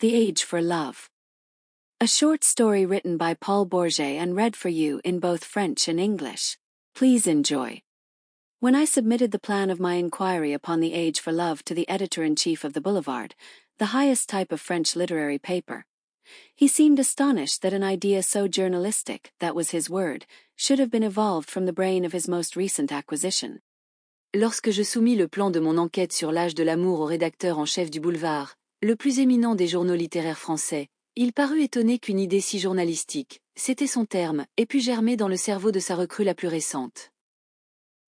The Age for Love. A short story written by Paul Bourget and read for you in both French and English. Please enjoy. When I submitted the plan of my inquiry upon the age for love to the editor-in-chief of the Boulevard, the highest type of French literary paper, he seemed astonished that an idea so journalistic, that was his word, should have been evolved from the brain of his most recent acquisition. Lorsque je soumis le plan de mon enquête sur l'âge de l'amour au rédacteur en chef du Boulevard, le plus éminent des journaux littéraires français, il parut étonné qu'une idée si journalistique, c'était son terme, ait pu germer dans le cerveau de sa recrue la plus récente.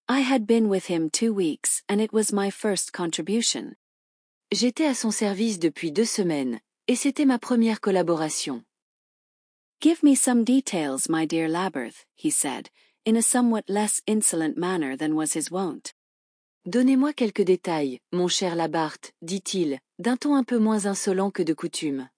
I had been with him 2 weeks, and it was my first contribution. J'étais à son service depuis 2 semaines, et c'était ma première collaboration. Give me some details, my dear Laberth, he said, in a somewhat less insolent manner than was his wont. Donnez-moi quelques détails, mon cher Labarthe, dit-il, d'un ton un peu moins insolent que de coutume.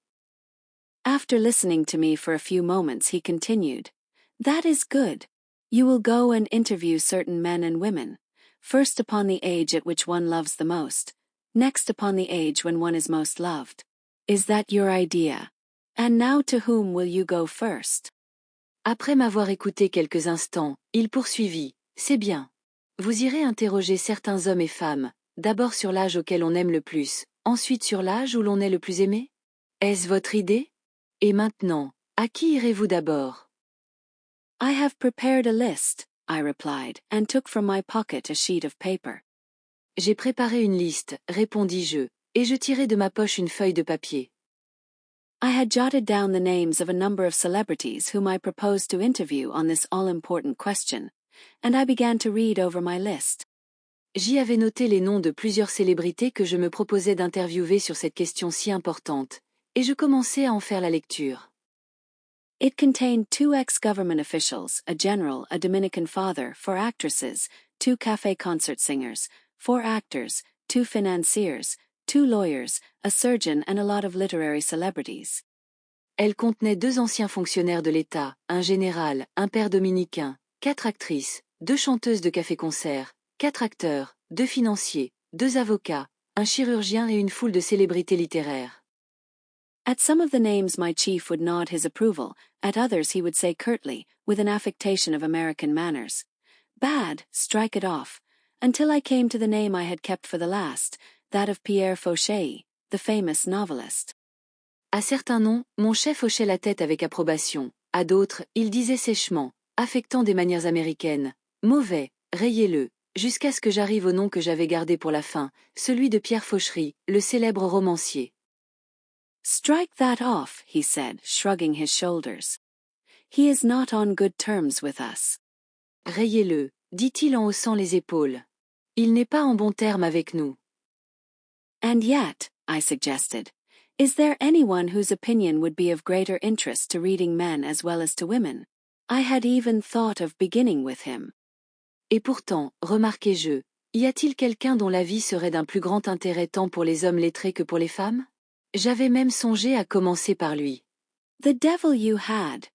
After listening to me for a few moments he continued, That is good. You will go and interview certain men and women, first upon the age at which one loves the most, next upon the age when one is most loved. Is that your idea? And now to whom will you go first? Après m'avoir écouté quelques instants, il poursuivit, c'est bien. Vous irez interroger certains hommes et femmes, d'abord sur l'âge auquel on aime le plus, ensuite sur l'âge où l'on est le plus aimé? Est-ce votre idée? Et maintenant, à qui irez-vous d'abord? I have prepared a list, I replied, and took from my pocket a sheet of paper. J'ai préparé une liste, répondis-je, et je tirai de ma poche une feuille de papier. I had jotted down the names of a number of celebrities whom I proposed to interview on this all-important question, and I began to read over my list. J'y avais noté les noms de plusieurs célébrités que je me proposais d'interviewer sur cette question si importante, et je commençais à en faire la lecture. It contained 2 ex-government officials, a general, a Dominican father, 4 actresses, 2 café concert singers, 4 actors, 2 financiers, 2 lawyers, a surgeon and a lot of literary celebrities. Elle contenait 2 anciens fonctionnaires de l'État, un général, un père dominicain, 4 actrices, 2 chanteuses de café-concert, 4 acteurs, 2 financiers, 2 avocats, un chirurgien et une foule de célébrités littéraires. At some of the names my chief would nod his approval, at others he would say curtly, with an affectation of American manners, Bad, strike it off, until I came to the name I had kept for the last, that of Pierre Fauchet, the famous novelist. À certains noms, mon chef hochait la tête avec approbation, à d'autres, il disait sèchement, affectant des manières américaines, mauvais, rayez-le, jusqu'à ce que j'arrive au nom que j'avais gardé pour la fin, celui de Pierre Fauchery, le célèbre romancier. Strike that off, he said, shrugging his shoulders. He is not on good terms with us. Rayez-le, dit-il en haussant les épaules. Il n'est pas en bon terme avec nous. And yet, I suggested, is there anyone whose opinion would be of greater interest to reading men as well as to women? I had even thought of beginning with him. Et pourtant, remarquai-je, y a-t-il quelqu'un dont l'avis serait d'un plus grand intérêt tant pour les hommes lettrés que pour les femmes? J'avais même songé à commencer par lui. The devil you had,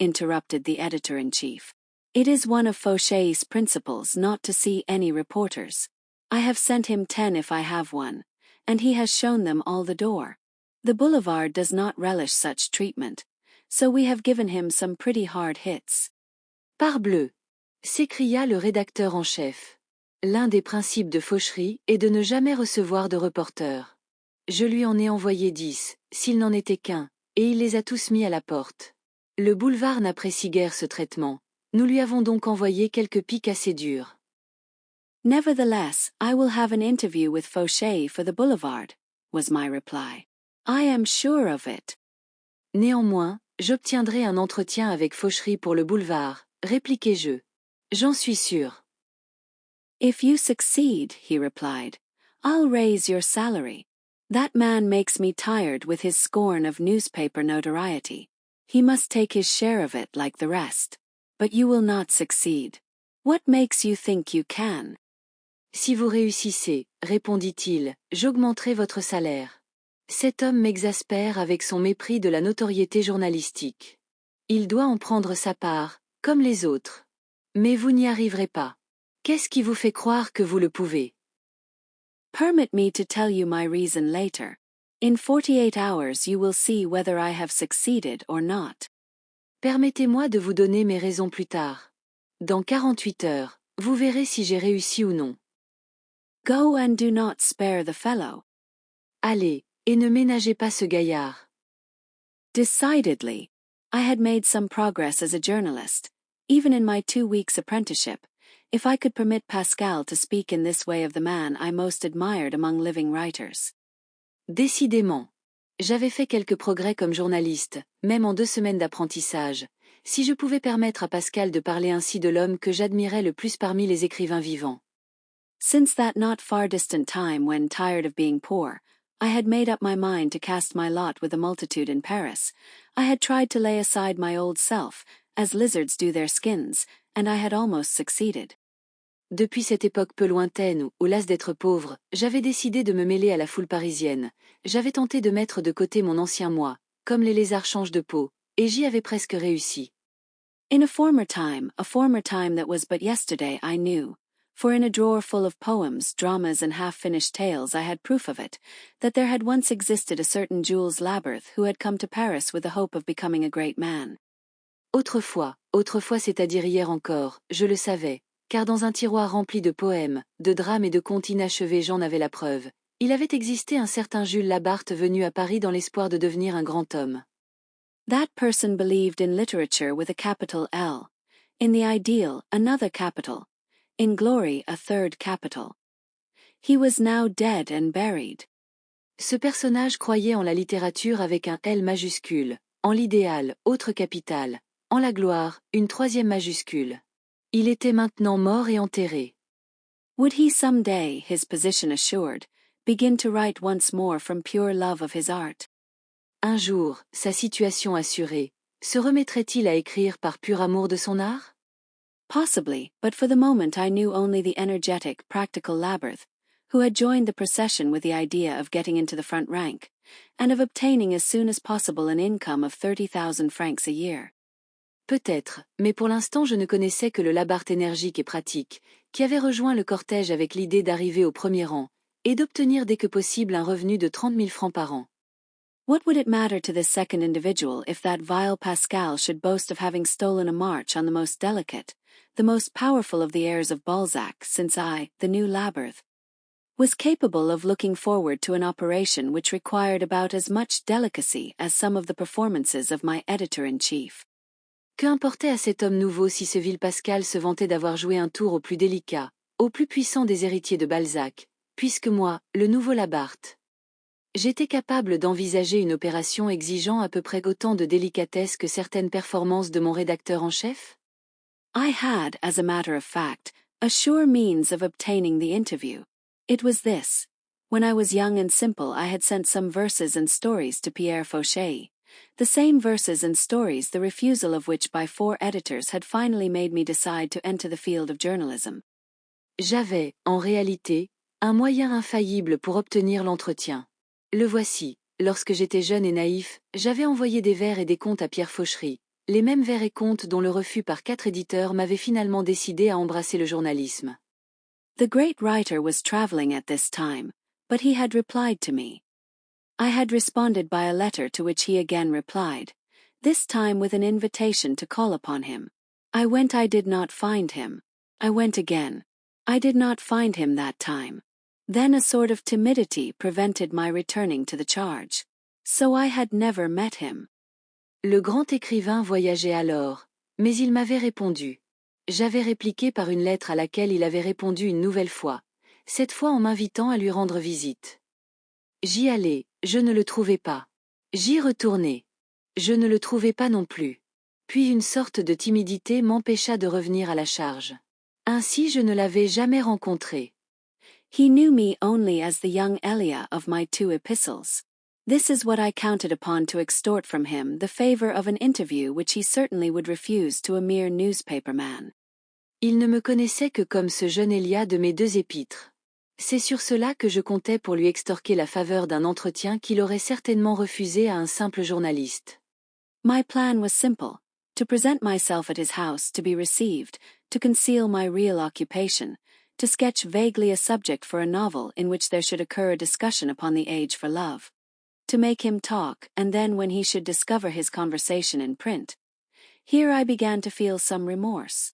interrupted the editor-in-chief. It is one of Fauchet's principles not to see any reporters. I have sent him 10 if I have one, and he has shown them all the door. The Boulevard does not relish such treatment, so we have given him some pretty hard hits. Parbleu! S'écria le rédacteur en chef. L'un des principes de Fauchery est de ne jamais recevoir de reporters. Je lui en ai envoyé 10, s'il n'en était qu'un, et il les a tous mis à la porte. Le boulevard n'apprécie guère ce traitement, nous lui avons donc envoyé quelques pics assez durs. Nevertheless, I will have an interview with Fauchet for the Boulevard, was my reply. I am sure of it. Néanmoins, j'obtiendrai un entretien avec Fauchery pour le boulevard, répliquai-je. J'en suis sûr. If you succeed, he replied, I'll raise your salary. That man makes me tired with his scorn of newspaper notoriety. He must take his share of it like the rest. But you will not succeed. What makes you think you can? Si vous réussissez, répondit-il, j'augmenterai votre salaire. Cet homme m'exaspère avec son mépris de la notoriété journalistique. Il doit en prendre sa part, comme les autres. Mais vous n'y arriverez pas. Qu'est-ce qui vous fait croire que vous le pouvez? Permit me to tell you my reason later. In 48 hours you will see whether I have succeeded or not. Permettez-moi de vous donner mes raisons plus tard. Dans 48 heures, vous verrez si j'ai réussi ou non. Go and do not spare the fellow. Allez, et ne ménagez pas ce gaillard. Decidedly, I had made some progress as a journalist, even in my 2 weeks apprenticeship, if I could permit Pascal to speak in this way of the man I most admired among living writers. Décidément. J'avais fait quelques progrès comme journaliste, même en 2 semaines d'apprentissage, si je pouvais permettre à Pascal de parler ainsi de l'homme que j'admirais le plus parmi les écrivains vivants. Since that not far distant time when, tired of being poor, I had made up my mind to cast my lot with a multitude in Paris, I had tried to lay aside my old self, as lizards do their skins, and I had almost succeeded. Depuis cette époque peu lointaine où, las d'être pauvre, j'avais décidé de me mêler à la foule parisienne, j'avais tenté de mettre de côté mon ancien moi, comme les lézards changent de peau, et j'y avais presque réussi. In a former time that was but yesterday, I knew, for in a drawer full of poems, dramas and half-finished tales I had proof of it, that there had once existed a certain Jules Labarthe who had come to Paris with the hope of becoming a great man. Autrefois, c'est-à-dire hier encore, je le savais, car dans un tiroir rempli de poèmes, de drames et de contes inachevés j'en avais la preuve. Il avait existé un certain Jules Labarthe venu à Paris dans l'espoir de devenir un grand homme. That person believed in literature with a capital L, in the ideal another capital, in glory a third capital. He was now dead and buried. Ce personnage croyait en la littérature avec un L majuscule, en l'idéal, autre capitale, en la gloire, une 3e majuscule. Il était maintenant mort et enterré. Would he some day, his position assured, begin to write once more from pure love of his art? Un jour, sa situation assurée, se remettrait-il à écrire par pur amour de son art? Possibly, but for the moment I knew only the energetic, practical Labarthe, who had joined the procession with the idea of getting into the front rank, and of obtaining as soon as possible an income of 30,000 francs a year. Peut-être, mais pour l'instant je ne connaissais que le Labarthe énergique et pratique, qui avait rejoint le cortège avec l'idée d'arriver au premier rang, et d'obtenir dès que possible un revenu de 30 000 francs par an. What would it matter to this second individual if that vile Pascal should boast of having stolen a march on the most delicate, the most powerful of the airs of Balzac, since I, the new Labarthe, was capable of looking forward to an operation which required about as much delicacy as some of the performances of my editor-in-chief. Que importait à cet homme nouveau si ce vil Pascal se vantait d'avoir joué un tour au plus délicat, au plus puissant des héritiers de Balzac, puisque moi, le nouveau Labarthe, j'étais capable d'envisager une opération exigeant à peu près autant de délicatesse que certaines performances de mon rédacteur en chef? I had, as a matter of fact, a sure means of obtaining the interview. It was this. When I was young and simple I had sent some verses and stories to Pierre Fauchet, the same verses and stories the refusal of which by 4 editors had finally made me decide to enter the field of journalism. J'avais, en réalité, un moyen infaillible pour obtenir l'entretien. Le voici. Lorsque j'étais jeune et naïf, j'avais envoyé des vers et des contes à Pierre Fauchery, les mêmes vers et contes dont le refus par 4 éditeurs m'avait finalement décidé à embrasser le journalisme. The great writer was traveling at this time, but he had replied to me. I had responded by a letter to which he again replied, this time with an invitation to call upon him. I went, I did not find him. I went again. I did not find him that time. Then a sort of timidity prevented my returning to the charge. So I had never met him. Le grand écrivain voyageait alors, mais il m'avait répondu. J'avais répliqué par une lettre à laquelle il avait répondu une nouvelle fois, cette fois en m'invitant à lui rendre visite. J'y allai, je ne le trouvai pas. J'y retournai. Je ne le trouvai pas non plus. Puis une sorte de timidité m'empêcha de revenir à la charge. Ainsi je ne l'avais jamais rencontré. He knew me only as the young Elia of my 2 epistles. This is what I counted upon to extort from him the favor of an interview which he certainly would refuse to a mere newspaper man. Il ne me connaissait que comme ce jeune Elia de mes 2 épîtres. C'est sur cela que je comptais pour lui extorquer la faveur d'un entretien qu'il aurait certainement refusé à un simple journaliste. My plan was simple, to present myself at his house to be received, to conceal my real occupation, to sketch vaguely a subject for a novel in which there should occur a discussion upon the age for love. to make him talk, and then when he should discover his conversation in print. Here I began to feel some remorse.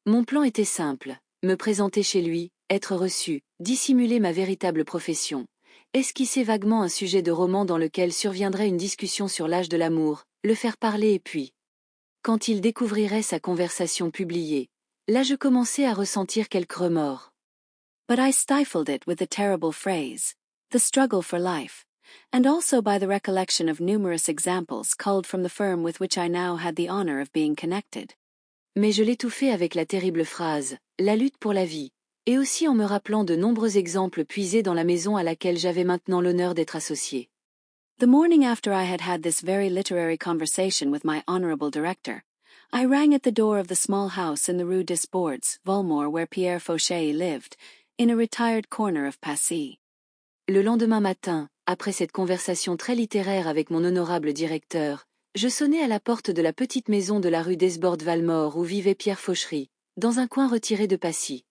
Mon plan était simple, me présenter chez lui, être reçu, dissimuler ma véritable profession, esquisser vaguement un sujet de roman dans lequel surviendrait une discussion sur l'âge de l'amour, le faire parler et puis, quand il découvrirait sa conversation publiée, là je commençais à ressentir quelques remords. But I stifled it with the terrible phrase, the struggle for life, and also by the recollection of numerous examples culled from the firm with which I now had the honor of being connected. Mais je l'étouffais avec la terrible phrase, la lutte pour la vie, et aussi en me rappelant de nombreux exemples puisés dans la maison à laquelle j'avais maintenant l'honneur d'être associé. The morning after I had had this very literary conversation with my honorable director, I rang at the door of the small house in the Rue des Bourgs, Volmore, where Pierre Fauchet lived, in a retired corner of Passy. Le lendemain matin, après cette conversation très littéraire avec mon honorable directeur, je sonnai à la porte de la petite maison de la rue d'Esbordes-Valmore où vivait Pierre Fauchery, dans un coin retiré de Passy.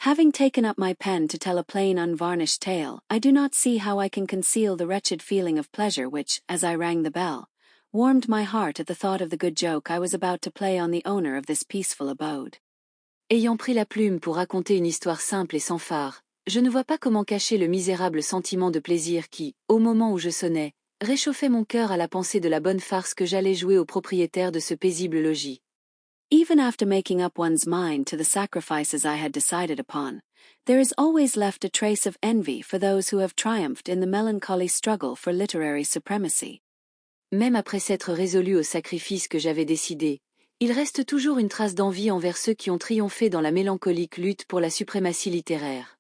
Having taken up my pen to tell a plain unvarnished tale, I do not see how I can conceal the wretched feeling of pleasure which, as I rang the bell, warmed my heart at the thought of the good joke I was about to play on the owner of this peaceful abode. Ayant pris la plume pour raconter une histoire simple et sans phare, je ne vois pas comment cacher le misérable sentiment de plaisir qui, au moment où je sonnais, réchauffait mon cœur à la pensée de la bonne farce que j'allais jouer au propriétaire de ce paisible logis. Even after making up one's mind to the sacrifices I had decided upon, there is always left a trace of envy for those who have triumphed in the melancholy struggle for literary supremacy. Même après s'être résolu au sacrifice que j'avais décidé, il reste toujours une trace d'envie envers ceux qui ont triomphé dans la mélancolique lutte pour la suprématie littéraire.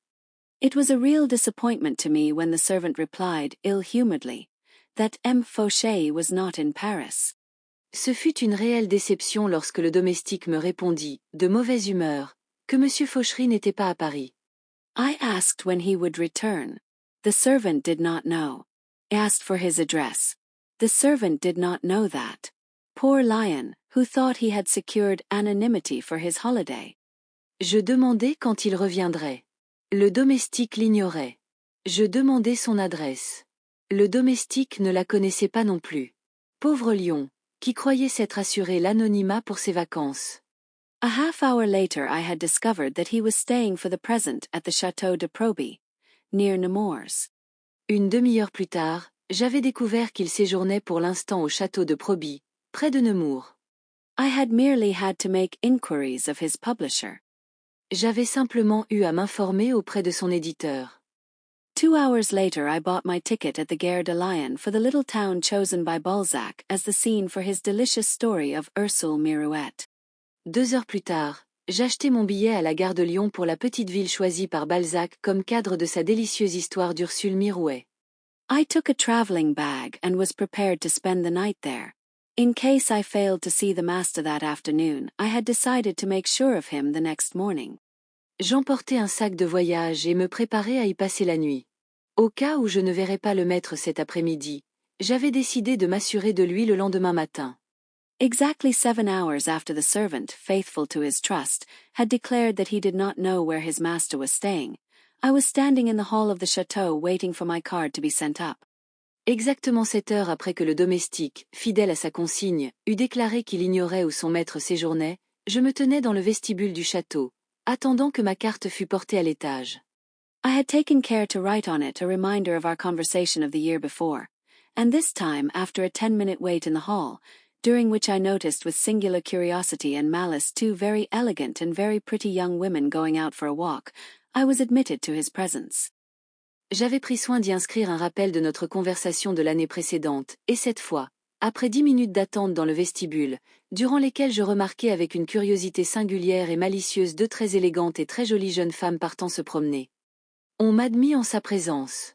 It was a real disappointment to me when the servant replied, ill-humoredly, that M. Fauchet was not in Paris. Ce fut une réelle déception lorsque le domestique me répondit, de mauvaise humeur, que M. Fauchery n'était pas à Paris. I asked when he would return. The servant did not know. I asked for his address. The servant did not know that. Poor lion, who thought he had secured anonymity for his holiday. Je demandai quand il reviendrait. Le domestique l'ignorait. Je demandai son adresse. Le domestique ne la connaissait pas non plus. Pauvre lion, qui croyait s'être assuré l'anonymat pour ses vacances. A half hour later I had discovered that he was staying for the present at the Château de Proby, near Nemours. Une demi-heure plus tard, j'avais découvert qu'il séjournait pour l'instant au château de Proby, près de Nemours. I had merely had to make inquiries of his publisher. J'avais simplement eu à m'informer auprès de son éditeur. 2 hours later I bought my ticket at the Gare de Lyon for the little town chosen by Balzac as the scene for his delicious story of Ursule Mirouette. 2 heures plus tard, j'achetai mon billet à la gare de Lyon pour la petite ville choisie par Balzac comme cadre de sa délicieuse histoire d'Ursule Mirouet. I took a traveling bag and was prepared to spend the night there. In case I failed to see the master that afternoon, I had decided to make sure of him the next morning. J'emportai un sac de voyage et me préparai à y passer la nuit. Au cas où je ne verrais pas le maître cet après-midi, j'avais décidé de m'assurer de lui le lendemain matin. Exactly 7 hours after the servant, faithful to his trust, had declared that he did not know where his master was staying, I was standing in the hall of the château waiting for my card to be sent up. Exactement 7 heures après que le domestique, fidèle à sa consigne, eut déclaré qu'il ignorait où son maître séjournait, je me tenais dans le vestibule du château, attendant que ma carte fût portée à l'étage. I had taken care to write on it a reminder of our conversation of the year before, and this time after a 10-minute wait in the hall, during which I noticed with singular curiosity and malice 2 very elegant and very pretty young women going out for a walk, I was admitted to his presence. J'avais pris soin d'y inscrire un rappel de notre conversation de l'année précédente, et cette fois, après 10 minutes d'attente dans le vestibule, durant lesquelles je remarquai avec une curiosité singulière et malicieuse 2 très élégantes et très jolies jeunes femmes partant se promener. On m'admit en sa présence.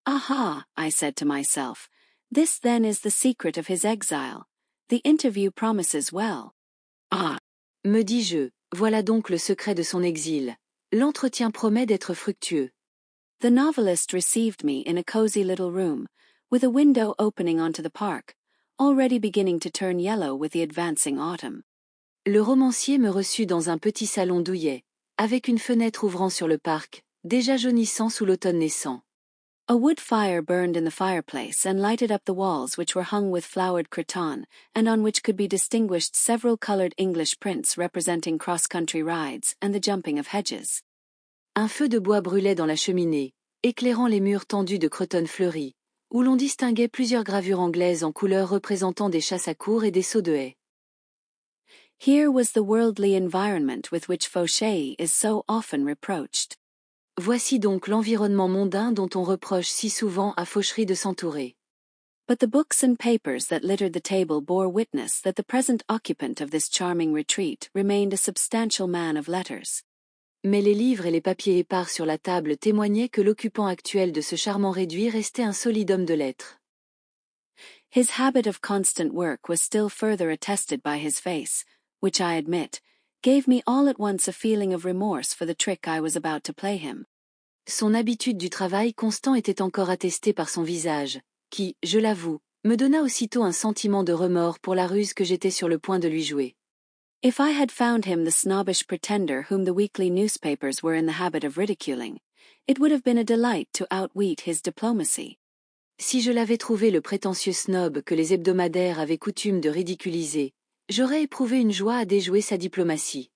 Aha, I said to myself, this then is the secret of his exile. The interview promises well. Ah, me dis-je, voilà donc le secret de son exil. L'entretien promet d'être fructueux. The novelist received me in a cozy little room, with a window opening onto the park, already beginning to turn yellow with the advancing autumn. Le romancier me reçut dans un petit salon douillet, avec une fenêtre ouvrant sur le parc, déjà jaunissant sous l'automne naissant. A wood fire burned in the fireplace and lighted up the walls, which were hung with flowered cretonne, and on which could be distinguished several colored English prints representing cross-country rides and the jumping of hedges. Un feu de bois brûlait dans la cheminée, éclairant les murs tendus de cretonne fleurie, où l'on distinguait plusieurs gravures anglaises en couleurs représentant des chasses à courre et des sauts de haie. Here was the worldly environment with which Fauchet is so often reproached. Voici donc l'environnement mondain dont on reproche si souvent à Fauchery de s'entourer. But the books and papers that littered the table bore witness that the present occupant of this charming retreat remained a substantial man of letters. Mais les livres et les papiers épars sur la table témoignaient que l'occupant actuel de ce charmant réduit restait un solide homme de lettres. His habit of constant work was still further attested by his face, which I admit, gave me all at once a feeling of remorse for the trick I was about to play him. Son habitude du travail constant était encore attestée par son visage, qui, je l'avoue, me donna aussitôt un sentiment de remords pour la ruse que j'étais sur le point de lui jouer. If I had found him the snobbish pretender whom the weekly newspapers were in the habit of ridiculing, it would have been a delight to outwit his diplomacy. Si je l'avais trouvé le prétentieux snob que les hebdomadaires avaient coutume de ridiculiser, j'aurais éprouvé une joie à déjouer sa diplomatie.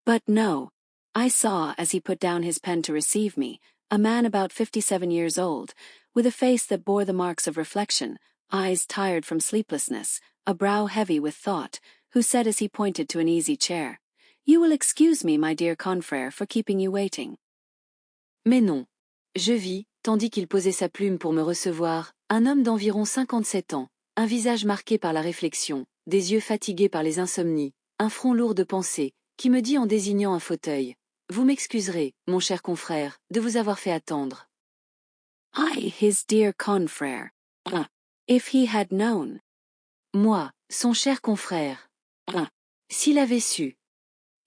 But no. I saw, as he put down his pen to receive me, a man about 57 years old, with a face that bore the marks of reflection, eyes tired from sleeplessness, a brow heavy with thought, who said as he pointed to an easy chair, "You will excuse me, my dear confrère, for keeping you waiting." Mais non. Je vis, tandis qu'il posait sa plume pour me recevoir, un homme d'environ 57 ans, un visage marqué par la réflexion, des yeux fatigués par les insomnies, un front lourd de pensées, qui me dit en désignant un fauteuil, « Vous m'excuserez, mon cher confrère, de vous avoir fait attendre. » I, his dear confrère. If he had known. Moi, son cher confrère. S'il avait su.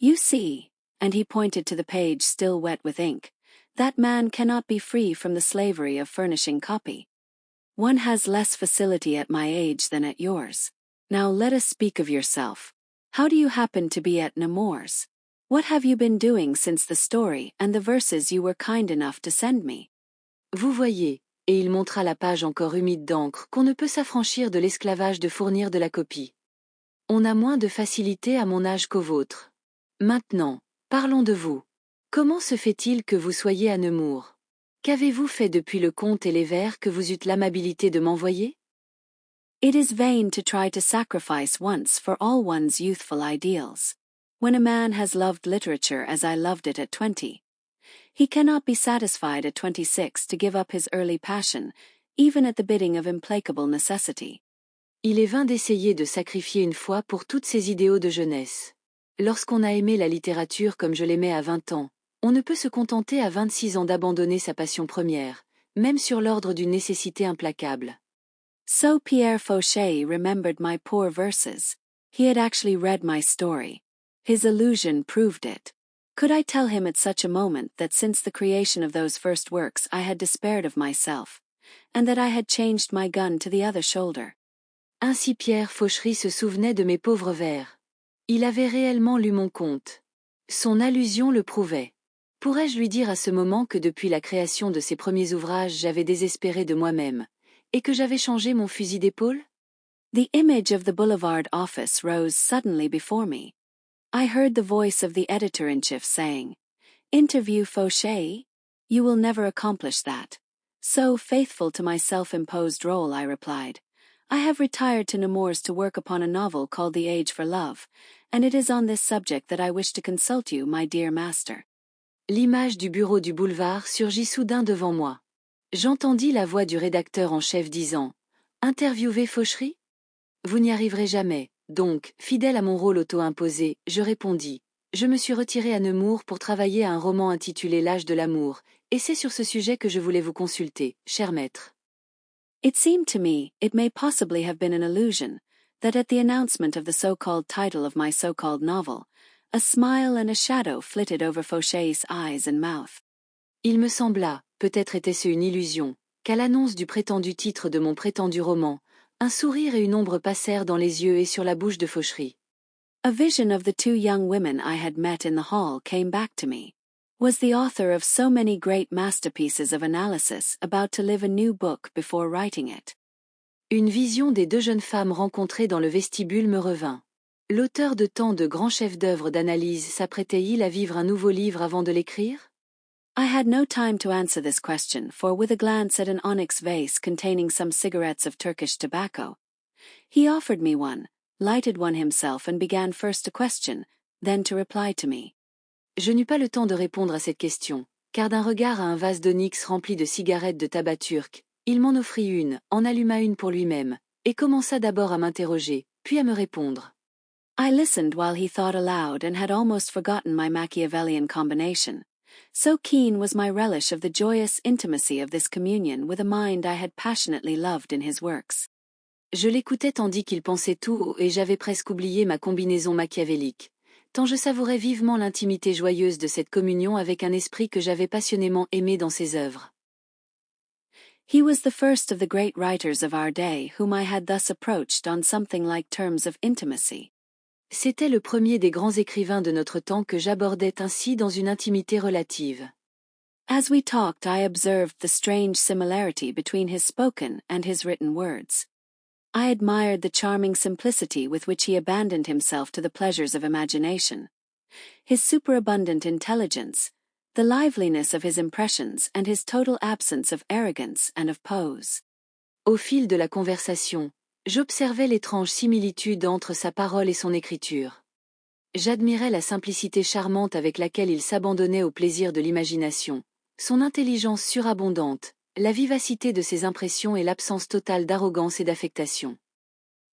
You see, and he pointed to the page still wet with ink, that man cannot be free from the slavery of furnishing copy. One has less facility at my age than at yours. Now let us speak of yourself. How do you happen to be at Nemours? What have you been doing since the story and the verses you were kind enough to send me? Vous voyez, et il montra la page encore humide d'encre qu'on ne peut s'affranchir de l'esclavage de fournir de la copie. On a moins de facilité à mon âge qu'au vôtre. Maintenant, parlons de vous. Comment se fait-il que vous soyez à Nemours? Qu'avez-vous fait depuis le conte et les vers que vous eûtes l'amabilité de m'envoyer? It is vain to try to sacrifice once for all one's youthful ideals. When a man has loved literature as I loved it at 20, he cannot be satisfied at 26 to give up his early passion, even at the bidding of implacable necessity. Il est vain d'essayer de sacrifier une fois pour toutes ses idéaux de jeunesse. Lorsqu'on a aimé la littérature comme je l'aimais à 20 ans, on ne peut se contenter à 26 ans d'abandonner sa passion première, même sur l'ordre d'une nécessité implacable. So Pierre Fauchet remembered my poor verses. He had actually read my story. His illusion proved it. Could I tell him at such a moment that since the creation of those first works I had despaired of myself, and that I had changed my gun to the other shoulder? Ainsi Pierre Fauchery se souvenait de mes pauvres vers. Il avait réellement lu mon conte. Son allusion le prouvait. Pourrais-je lui dire à ce moment que depuis la création de ses premiers ouvrages j'avais désespéré de moi-même, et que j'avais changé mon fusil d'épaule? The image of the Boulevard office rose suddenly before me. I heard the voice of the editor-in-chief saying, "Interview Fauchet? You will never accomplish that." So, faithful to my self-imposed role, I replied, "I have retired to Nemours to work upon a novel called The Age for Love, and it is on this subject that I wish to consult you, my dear master." L'image du bureau du boulevard surgit soudain devant moi. J'entendis la voix du rédacteur en chef disant « Interviewez Fauchery ? Vous n'y arriverez jamais. » Donc, fidèle à mon rôle auto-imposé, je répondis « Je me suis retiré à Nemours pour travailler à un roman intitulé L'âge de l'amour, et c'est sur ce sujet que je voulais vous consulter, cher maître. » It seemed to me, it may possibly have been an illusion, that at the announcement of the so-called title of my so-called novel, a smile and a shadow flitted over Fauchet's eyes and mouth. Il me sembla, peut-être était-ce une illusion, qu'à l'annonce du prétendu titre de mon prétendu roman, un sourire et une ombre passèrent dans les yeux et sur la bouche de Fauchery. A vision of the two young women I had met in the hall came back to me. Was the author of so many great masterpieces of analysis about to live a new book before writing it? Une vision des deux jeunes femmes rencontrées dans le vestibule me revint. L'auteur de tant de grands chefs-d'œuvre d'analyse s'apprêtait-il à vivre un nouveau livre avant de l'écrire? I had no time to answer this question, for with a glance at an onyx vase containing some cigarettes of Turkish tobacco, he offered me one, lighted one himself and began first to question, then to reply to me. Je n'eus pas le temps de répondre à cette question, car d'un regard à un vase d'onyx rempli de cigarettes de tabac turc, il m'en offrit une, en alluma une pour lui-même, et commença d'abord à m'interroger, puis à me répondre. I listened while he thought aloud and had almost forgotten my Machiavellian combination. So keen was my relish of the joyous intimacy of this communion with a mind I had passionately loved in his works. Je l'écoutais tandis qu'il pensait tout haut et j'avais presque oublié ma combinaison machiavélique, tant je savourais vivement l'intimité joyeuse de cette communion avec un esprit que j'avais passionnément aimé dans ses œuvres. He was the first of the great writers of our day whom I had thus approached on something like terms of intimacy. C'était le premier des grands écrivains de notre temps que j'abordais ainsi dans une intimité relative. As we talked, I observed the strange similarity between his spoken and his written words. I admired the charming simplicity with which he abandoned himself to the pleasures of imagination, his superabundant intelligence, the liveliness of his impressions and his total absence of arrogance and of pose. Au fil de la conversation, j'observais l'étrange similitude entre sa parole et son écriture. J'admirais la simplicité charmante avec laquelle il s'abandonnait au plaisir de l'imagination, son intelligence surabondante, la vivacité de ses impressions et l'absence totale d'arrogance et d'affectation.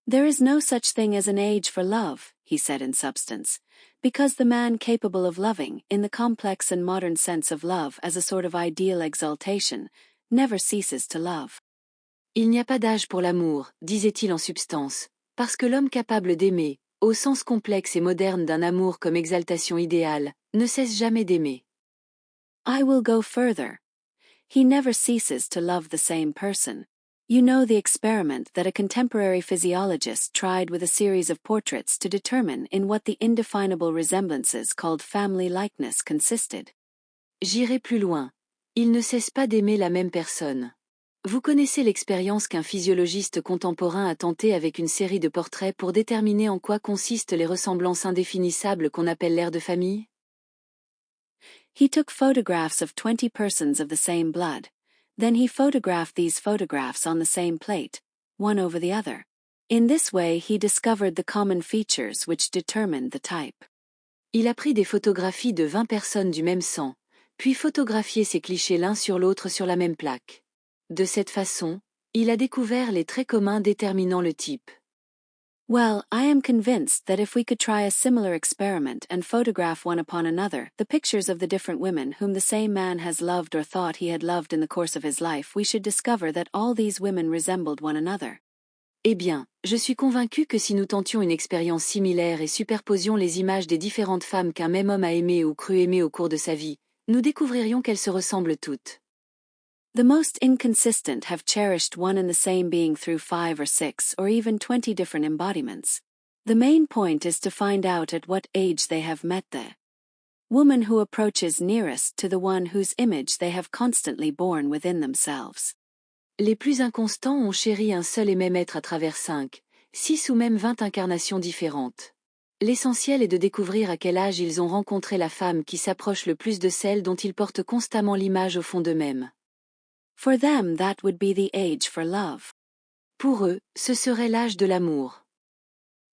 There is no such thing as an age for love, he said in substance, because the man capable of loving, in the complex and modern sense of love as a sort of ideal exaltation, never ceases to love. Il n'y a pas d'âge pour l'amour, disait-il en substance, parce que l'homme capable d'aimer, au sens complexe et moderne d'un amour comme exaltation idéale, ne cesse jamais d'aimer. I will go further. He never ceases to love the same person. You know the experiment that a contemporary physiologist tried with a series of portraits to determine in what the indefinable resemblances called family likeness consisted. J'irai plus loin. Il ne cesse pas d'aimer la même personne. Vous connaissez l'expérience qu'un physiologiste contemporain a tentée avec une série de portraits pour déterminer en quoi consistent les ressemblances indéfinissables qu'on appelle l'air de famille? He took photographs of 20 persons of the same blood. Then he photographed these photographs on the same plate, one over the other. In this way he discovered the common features which determined the type. Il a pris des photographies de 20 personnes du même sang, puis photographié ces clichés l'un sur l'autre sur la même plaque. De cette façon, il a découvert les traits communs déterminant le type. Well, I am convinced that if we could try a similar experiment and photograph one upon another the pictures of the different women whom the same man has loved or thought he had loved in the course of his life, we should discover that all these women resembled one another. Eh bien, je suis convaincu que si nous tentions une expérience similaire et superposions les images des différentes femmes qu'un même homme a aimées ou cru aimer au cours de sa vie, nous découvririons qu'elles se ressemblent toutes. The most inconsistent have cherished one and the same being through 5 or 6 or even 20 different embodiments. The main point is to find out at what age they have met the woman who approaches nearest to the one whose image they have constantly borne within themselves. Les plus inconstants ont chéri un seul et même être à travers 5, 6 ou même 20 incarnations différentes. L'essentiel est de découvrir à quel âge ils ont rencontré la femme qui s'approche le plus de celle dont ils portent constamment l'image au fond d'eux-mêmes. For them that would be the age for love. Pour eux, ce serait l'âge de l'amour.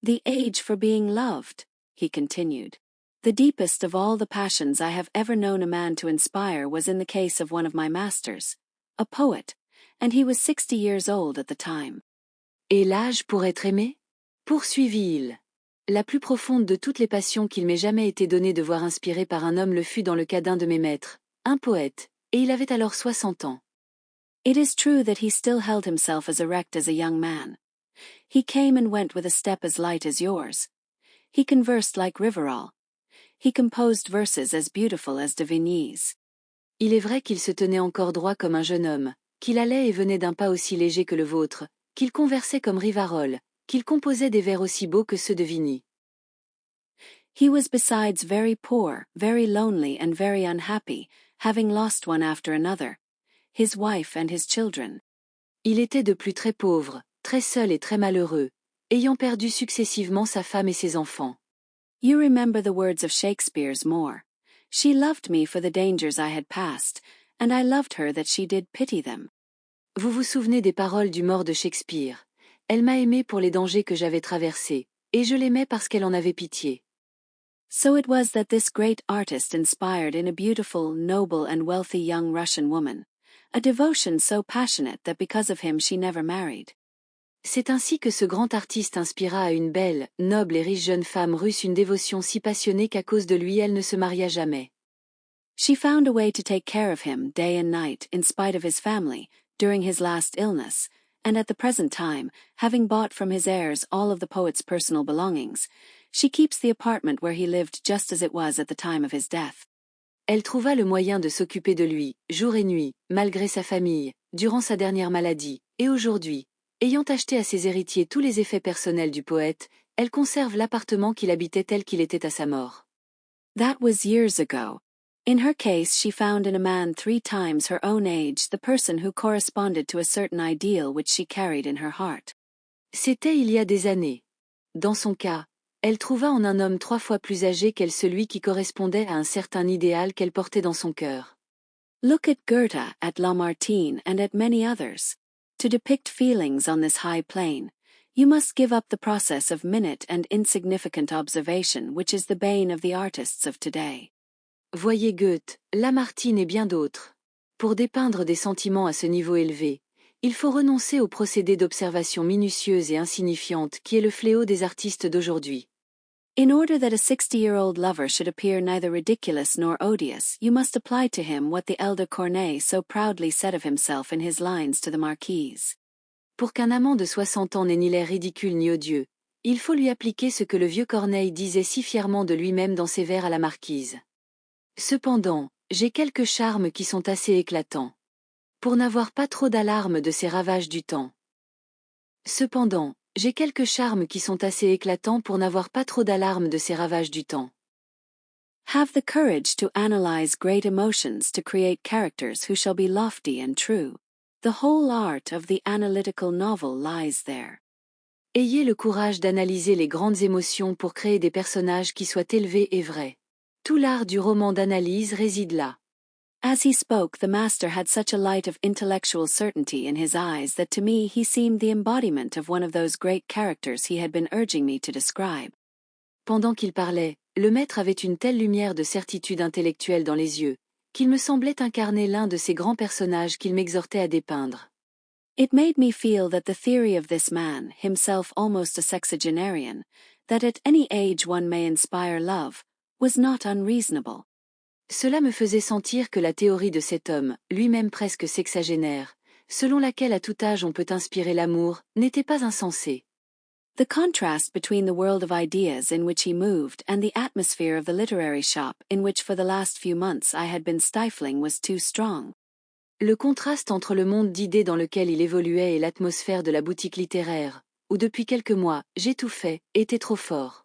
The age for being loved, he continued. The deepest of all the passions I have ever known a man to inspire was in the case of one of my masters, a poet, and he was 60 years old at the time. Et l'âge pour être aimé? Poursuivit-il. La plus profonde de toutes les passions qu'il m'ait jamais été donné de voir inspirée par un homme le fut dans le cas d'un de mes maîtres, un poète, et il avait alors 60 ans. It is true that he still held himself as erect as a young man. He came and went with a step as light as yours. He conversed like Rivarol. He composed verses as beautiful as de Vigny's. Il est vrai qu'il se tenait encore droit comme un jeune homme, qu'il allait et venait d'un pas aussi léger que le vôtre, qu'il conversait comme Rivarol, qu'il composait des vers aussi beaux que ceux de Vigny. He was besides very poor, very lonely and very unhappy, having lost one after another, his wife and his children. Il était de plus très pauvre, très seul et très malheureux, ayant perdu successivement sa femme et ses enfants. You remember the words of Shakespeare's more. She loved me for the dangers I had passed, and I loved her that she did pity them. Vous vous souvenez des paroles du mort de Shakespeare. Elle m'a aimé pour les dangers que j'avais traversés, et je l'aimais parce qu'elle en avait pitié. So it was that this great artist inspired in a beautiful, noble and wealthy young Russian woman, a devotion so passionate that because of him she never married. C'est ainsi que ce grand artiste inspira à une belle, noble et riche jeune femme russe une dévotion si passionnée qu'à cause de lui elle ne se maria jamais. She found a way to take care of him day and night in spite of his family, during his last illness, and at the present time, having bought from his heirs all of the poet's personal belongings, she keeps the apartment where he lived just as it was at the time of his death. Elle trouva le moyen de s'occuper de lui, jour et nuit, malgré sa famille, durant sa dernière maladie, et aujourd'hui, ayant acheté à ses héritiers tous les effets personnels du poète, elle conserve l'appartement qu'il habitait tel qu'il était à sa mort. That was years ago. In her case she found in a man 3 times her own age the person who corresponded to a certain ideal which she carried in her heart. C'était il y a des années. Dans son cas, elle trouva en un homme 3 fois plus âgé qu'elle celui qui correspondait à un certain idéal qu'elle portait dans son cœur. Look at Goethe, at Lamartine and at many others. To depict feelings on this high plane, you must give up the process of minute and insignificant observation which is the bane of the artists of today. Voyez Goethe, Lamartine et bien d'autres. Pour dépeindre des sentiments à ce niveau élevé, il faut renoncer au procédé d'observation minutieuse et insignifiante qui est le fléau des artistes d'aujourd'hui. In order that a 60-year-old lover should appear neither ridiculous nor odious, you must apply to him what the elder Corneille so proudly said of himself in his lines to the Marquise. Pour qu'un amant de 60 ans n'ait ni l'air ridicule ni odieux, il faut lui appliquer ce que le vieux Corneille disait si fièrement de lui-même dans ses vers à la Marquise. Cependant, j'ai quelques charmes qui sont assez éclatants. Pour n'avoir pas trop d'alarme de ces ravages du temps. Cependant, j'ai quelques charmes qui sont assez éclatants pour n'avoir pas trop d'alarme de ces ravages du temps. Have the courage to analyze great emotions to create characters who shall be lofty and true. The whole art of the analytical novel lies there. Ayez le courage d'analyser les grandes émotions pour créer des personnages qui soient élevés et vrais. Tout l'art du roman d'analyse réside là. As he spoke, the master had such a light of intellectual certainty in his eyes that to me he seemed the embodiment of one of those great characters he had been urging me to describe. Pendant qu'il parlait, le maître avait une telle lumière de certitude intellectuelle dans les yeux, qu'il me semblait incarner l'un de ces grands personnages qu'il m'exhortait à dépeindre. It made me feel that the theory of this man, himself almost a sexagenarian, that at any age one may inspire love, was not unreasonable. Cela me faisait sentir que la théorie de cet homme, lui-même presque sexagénaire, selon laquelle à tout âge on peut inspirer l'amour, n'était pas insensée. The contrast between the world of ideas in which he moved and the atmosphere of the literary shop in which for the last few months I had been stifling was too strong. Le contraste entre le monde d'idées dans lequel il évoluait et l'atmosphère de la boutique littéraire, où depuis quelques mois, j'étouffais, était trop fort.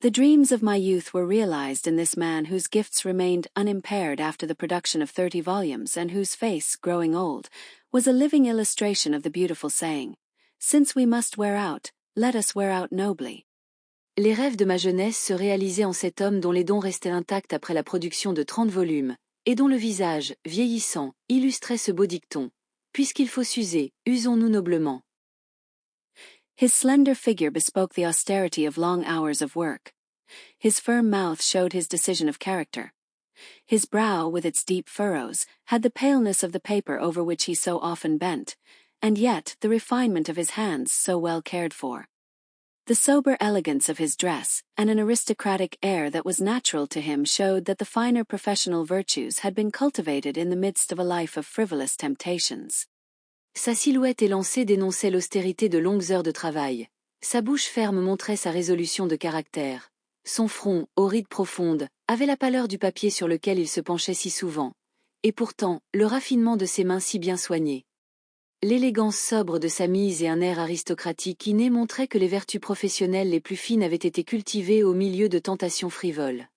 The dreams of my youth were realized in this man whose gifts remained unimpaired after the production of 30 volumes and whose face, growing old, was a living illustration of the beautiful saying, "Since we must wear out, let us wear out nobly." Les rêves de ma jeunesse se réalisaient en cet homme dont les dons restaient intacts après la production de 30 volumes, et dont le visage, vieillissant, illustrait ce beau dicton. Puisqu'il faut s'user, usons-nous noblement. His slender figure bespoke the austerity of long hours of work. His firm mouth showed his decision of character. His brow, with its deep furrows, had the paleness of the paper over which he so often bent, and yet the refinement of his hands so well cared for. The sober elegance of his dress, and an aristocratic air that was natural to him showed that the finer professional virtues had been cultivated in the midst of a life of frivolous temptations. Sa silhouette élancée dénonçait l'austérité de longues heures de travail. Sa bouche ferme montrait sa résolution de caractère. Son front, aux rides profondes, avait la pâleur du papier sur lequel il se penchait si souvent. Et pourtant, le raffinement de ses mains si bien soignées. L'élégance sobre de sa mise et un air aristocratique inné montraient que les vertus professionnelles les plus fines avaient été cultivées au milieu de tentations frivoles.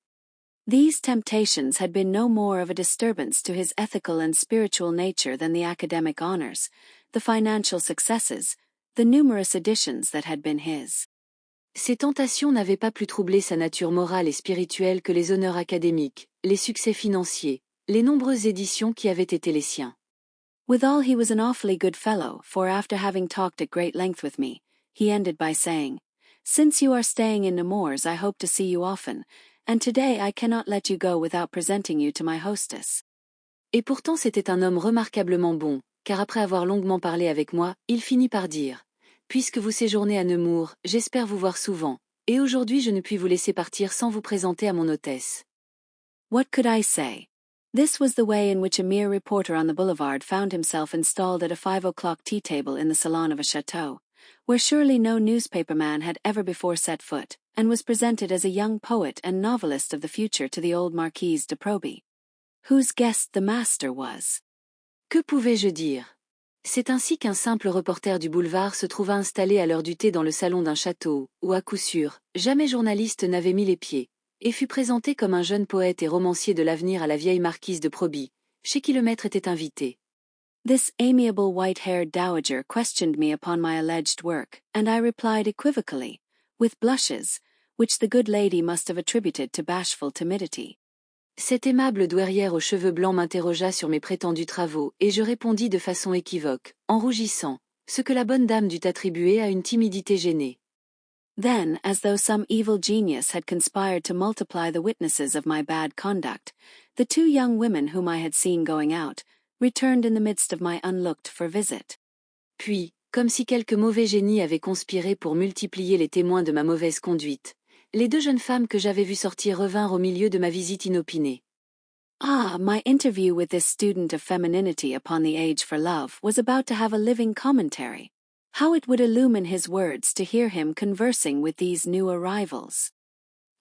These temptations had been no more of a disturbance to his ethical and spiritual nature than the academic honors, the financial successes, the numerous editions that had been his. Ces tentations n'avaient pas plus troublé sa nature morale et spirituelle que les honneurs académiques, les succès financiers, les nombreuses éditions qui avaient été les siens. Withal he was an awfully good fellow, for after having talked at great length with me, he ended by saying, "Since you are staying in Nemours I hope to see you often, and today I cannot let you go without presenting you to my hostess." Et pourtant c'était un homme remarquablement bon, car après avoir longuement parlé avec moi, il finit par dire « Puisque vous séjournez à Nemours, j'espère vous voir souvent, et aujourd'hui je ne puis vous laisser partir sans vous présenter à mon hôtesse. » What could I say? This was the way in which a mere reporter on the boulevard found himself installed at a 5 o'clock tea table in the salon of a chateau, where surely no newspaperman had ever before set foot, and was presented as a young poet and novelist of the future to the old Marquise de Proby, whose guest the master was. Que pouvais-je dire? C'est ainsi qu'un simple reporter du boulevard se trouva installé à l'heure du thé dans le salon d'un château, où à coup sûr, jamais journaliste n'avait mis les pieds, et fut présenté comme un jeune poète et romancier de l'avenir à la vieille marquise de Proby, chez qui le maître était invité. This amiable white-haired dowager questioned me upon my alleged work, and I replied equivocally, with blushes, which the good lady must have attributed to bashful timidity. Cette aimable douairière aux cheveux blancs m'interrogea sur mes prétendus travaux, et je répondis de façon équivoque, en rougissant, ce que la bonne dame dut attribuer à une timidité gênée. Then, as though some evil genius had conspired to multiply the witnesses of my bad conduct, the two young women whom I had seen going out, returned in the midst of my unlooked-for visit. Puis, comme si quelque mauvais génie avait conspiré pour multiplier les témoins de ma mauvaise conduite, les deux jeunes femmes que j'avais vues sortir revinrent au milieu de ma visite inopinée. Ah, my interview with this student of femininity upon the age for love was about to have a living commentary. How it would illumine his words to hear him conversing with these new arrivals.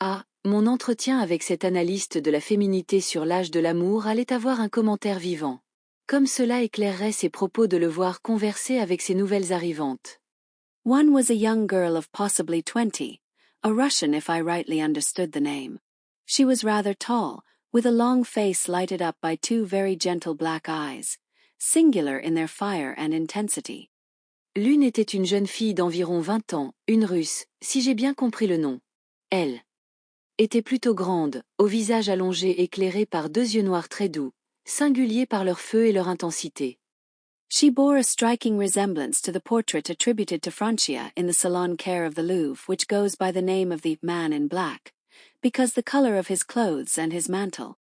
Ah, mon entretien avec cet analyste de la féminité sur l'âge de l'amour allait avoir un commentaire vivant. Comme cela éclairerait ses propos de le voir converser avec ces nouvelles arrivantes. One was a young girl of possibly 20, a Russian if I rightly understood the name. She was rather tall, with a long face lighted up by two very gentle black eyes, singular in their fire and intensity. L'une était une jeune fille d'environ 20 ans, une Russe, si j'ai bien compris le nom. Elle était plutôt grande, au visage allongé éclairé par deux yeux noirs très doux, singuliers par leur feu et leur intensité. She bore a striking resemblance to the portrait attributed to Francia in the Salon Care of the Louvre, which goes by the name of the Man in Black, because the color of his clothes and his mantle.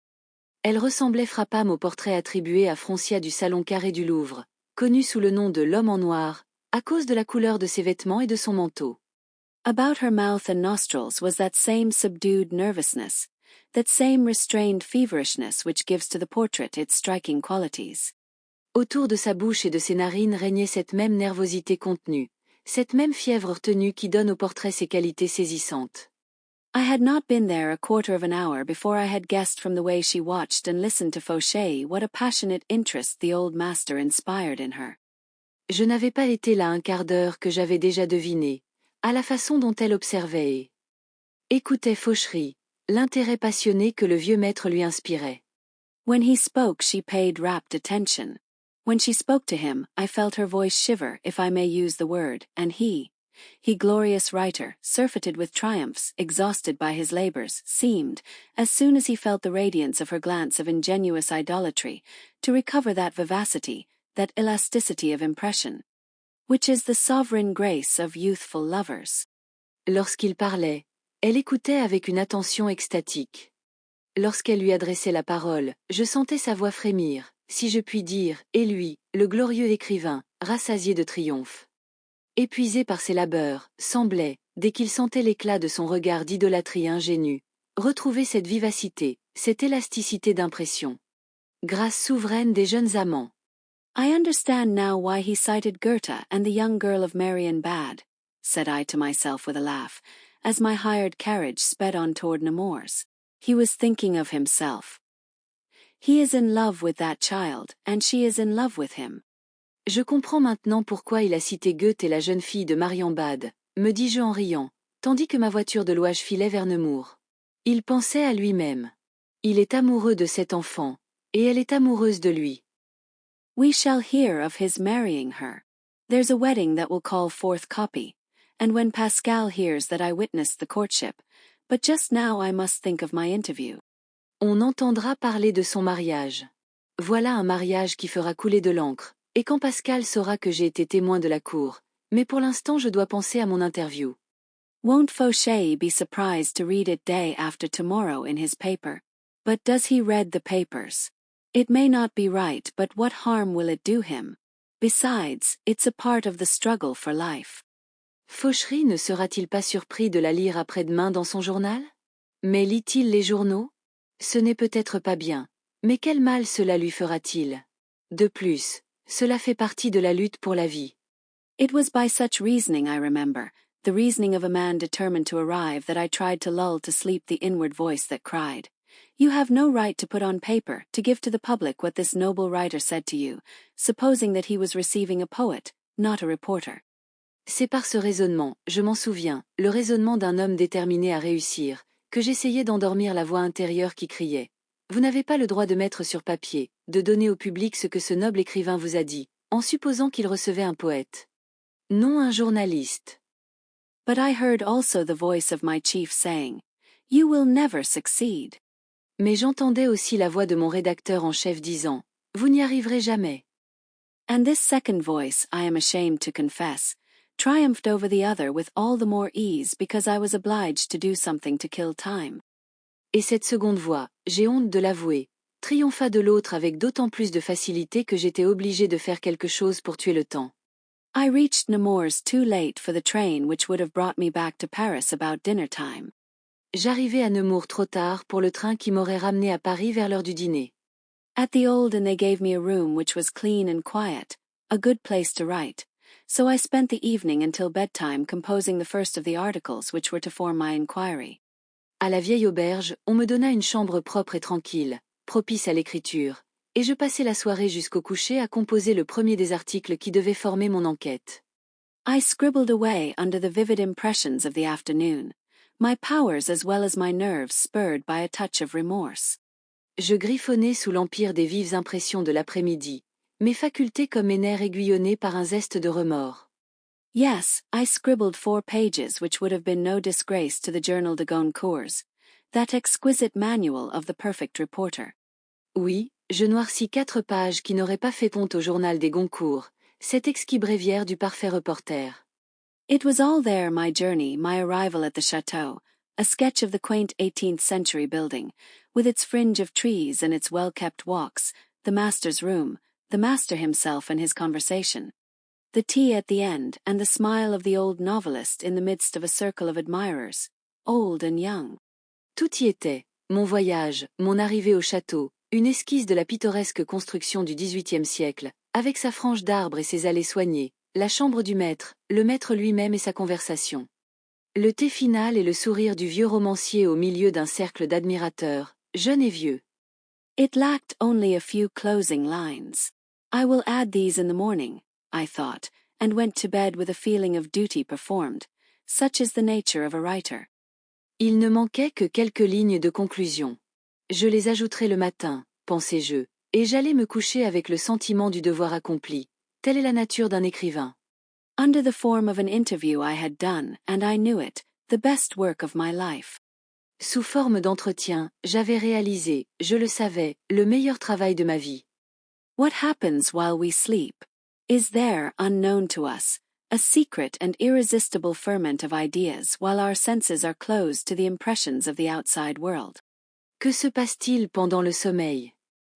Elle ressemblait frappâme au portrait attribué à Francia du Salon Carré du Louvre, connu sous le nom de l'Homme en Noir, à cause de la couleur de ses vêtements et de son manteau. About her mouth and nostrils was that same subdued nervousness, that same restrained feverishness which gives to the portrait its striking qualities. Autour de sa bouche et de ses narines régnait cette même nervosité contenue, cette même fièvre retenue qui donne au portrait ses qualités saisissantes. I had not been there a quarter of an hour before I had guessed from the way she watched and listened to Fauchet what a passionate interest the old master inspired in her. Je n'avais pas été là un quart d'heure que j'avais déjà deviné, à la façon dont elle observait et écoutait Fauchery, l'intérêt passionné que le vieux maître lui inspirait. When he spoke she paid rapt attention. When she spoke to him, I felt her voice shiver, if I may use the word, and he glorious writer, surfeited with triumphs, exhausted by his labors, seemed, as soon as he felt the radiance of her glance of ingenuous idolatry, to recover that vivacity, that elasticity of impression, which is the sovereign grace of youthful lovers. Lorsqu'il parlait, elle écoutait avec une attention extatique. Lorsqu'elle lui adressait la parole, je sentais sa voix frémir, si je puis dire, et lui, le glorieux écrivain, rassasié de triomphe. Épuisé par ses labeurs, semblait, dès qu'il sentait l'éclat de son regard d'idolâtrie ingénue, retrouver cette vivacité, cette élasticité d'impression. Grâce souveraine des jeunes amants. I understand now why he cited Goethe and the young girl of Marion Bad, said I to myself with a laugh, as my hired carriage sped on toward Nemours. He was thinking of himself. He is in love with that child, and she is in love with him. Je comprends maintenant pourquoi il a cité Goethe et la jeune fille de Marienbad, me dis-je en riant, tandis que ma voiture de louage filait vers Nemours. Il pensait à lui-même. Il est amoureux de cet enfant, et elle est amoureuse de lui. We shall hear of his marrying her. There's a wedding that will call forth copy, and when Pascal hears that I witnessed the courtship, but just now I must think of my interview. On entendra parler de son mariage. Voilà un mariage qui fera couler de l'encre, et quand Pascal saura que j'ai été témoin de la cour, mais pour l'instant je dois penser à mon interview. Won't Fauché be surprised to read it day after tomorrow in his paper? But does he read the papers? It may not be right, but what harm will it do him? Besides, it's a part of the struggle for life. Fauchery ne sera-t-il pas surpris de la lire après-demain dans son journal? Mais lit-il les journaux? Ce n'est peut-être pas bien, mais quel mal cela lui fera-t-il? De plus, cela fait partie de la lutte pour la vie. It was by such reasoning, I remember, the reasoning of a man determined to arrive, that I tried to lull to sleep the inward voice that cried, "You have no right to put on paper, to give to the public what this noble writer said to you, supposing that he was receiving a poet, not a reporter." C'est par ce raisonnement, je m'en souviens, le raisonnement d'un homme déterminé à réussir, que j'essayais d'endormir la voix intérieure qui criait. Vous n'avez pas le droit de mettre sur papier, de donner au public ce que ce noble écrivain vous a dit, en supposant qu'il recevait un poète. Non un journaliste. But I heard also the voice of my chief saying, "You will never succeed." Mais j'entendais aussi la voix de mon rédacteur en chef disant, vous n'y arriverez jamais. And this second voice, I am ashamed to confess, triumphed over the other with all the more ease because I was obliged to do something to kill time. Et cette seconde voix, j'ai honte de l'avouer, triompha de l'autre avec d'autant plus de facilité que j'étais obligé de faire quelque chose pour tuer le temps. I reached Nemours too late for the train which would have brought me back to Paris about dinner time. J'arrivais à Nemours trop tard pour le train qui m'aurait ramené à Paris vers l'heure du dîner. At the Old Inn they gave me a room which was clean and quiet, a good place to write, so I spent the evening until bedtime composing the first of the articles which were to form my inquiry. À la vieille auberge, on me donna une chambre propre et tranquille, propice à l'écriture, et je passai la soirée jusqu'au coucher à composer le premier des articles qui devaient former mon enquête. I scribbled away under the vivid impressions of the afternoon, my powers as well as my nerves spurred by a touch of remorse. Je griffonnais sous l'empire des vives impressions de l'après-midi, mes facultés comme mes nerfs aiguillonnés par un zeste de remords. Yes, I scribbled 4 pages which would have been no disgrace to the Journal de Goncourt, that exquisite manual of the perfect reporter. Oui, je noircis 4 pages qui n'auraient pas fait honte au journal des Goncourt, cet exquis bréviaire du parfait reporter. It was all there, my journey, my arrival at the chateau, a sketch of the quaint 18th century building, with its fringe of trees and its well-kept walks, the master's room, the master himself and his conversation, the tea at the end, and the smile of the old novelist in the midst of a circle of admirers, old and young. Tout y était, mon voyage, mon arrivée au château, une esquisse de la pittoresque construction du XVIIIe siècle, avec sa frange d'arbres et ses allées soignées, la chambre du maître, le maître lui-même et sa conversation. Le thé final et le sourire du vieux romancier au milieu d'un cercle d'admirateurs, jeunes et vieux. It lacked only a few closing lines. I will add these in the morning, I thought, and went to bed with a feeling of duty performed. Such is the nature of a writer. Il ne manquait que quelques lignes de conclusion. Je les ajouterai le matin, pensai-je, et j'allais me coucher avec le sentiment du devoir accompli. Telle est la nature d'un écrivain. Under the form of an interview I had done, and I knew it, the best work of my life. Sous forme d'entretien, j'avais réalisé, je le savais, le meilleur travail de ma vie. What happens while we sleep? Is there, unknown to us, a secret and irresistible ferment of ideas while our senses are closed to the impressions of the outside world? Que se passe-t-il pendant le sommeil?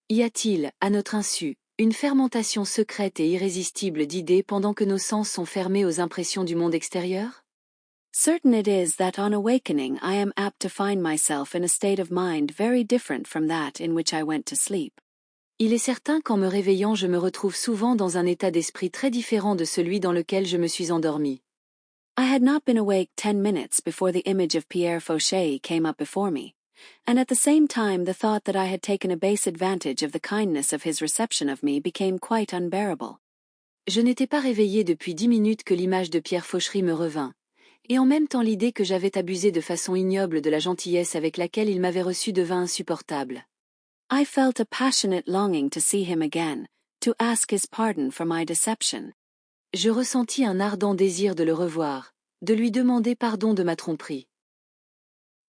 Y a-t-il, à notre insu, une fermentation secrète et irrésistible d'idées pendant que nos sens sont fermés aux impressions du monde extérieur? Certain it is that on awakening I am apt to find myself in a state of mind very different from that in which I went to sleep. Il est certain qu'en me réveillant je me retrouve souvent dans un état d'esprit très différent de celui dans lequel je me suis endormi. I had not been awake 10 minutes before the image of Pierre Fauché came up before me, and at the same time the thought that I had taken a base advantage of the kindness of his reception of me became quite unbearable. Je n'étais pas réveillée depuis 10 minutes que l'image de Pierre Fauchery me revint, et en même temps l'idée que j'avais abusé de façon ignoble de la gentillesse avec laquelle il m'avait reçu devint insupportable. I felt a passionate longing to see him again, to ask his pardon for my deception. Je ressentis un ardent désir de le revoir, de lui demander pardon de ma tromperie.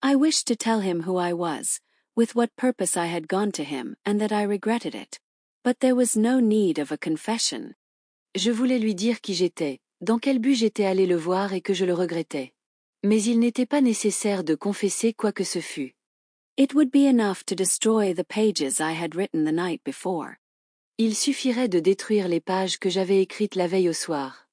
I wished to tell him who I was, with what purpose I had gone to him, and that I regretted it. But there was no need of a confession. Je voulais lui dire qui j'étais, dans quel but j'étais allé le voir et que je le regrettais. Mais il n'était pas nécessaire de confesser quoi que ce fût. It would be enough to destroy the pages I had written the night before. Il suffirait de détruire les pages que j'avais écrites la veille au soir.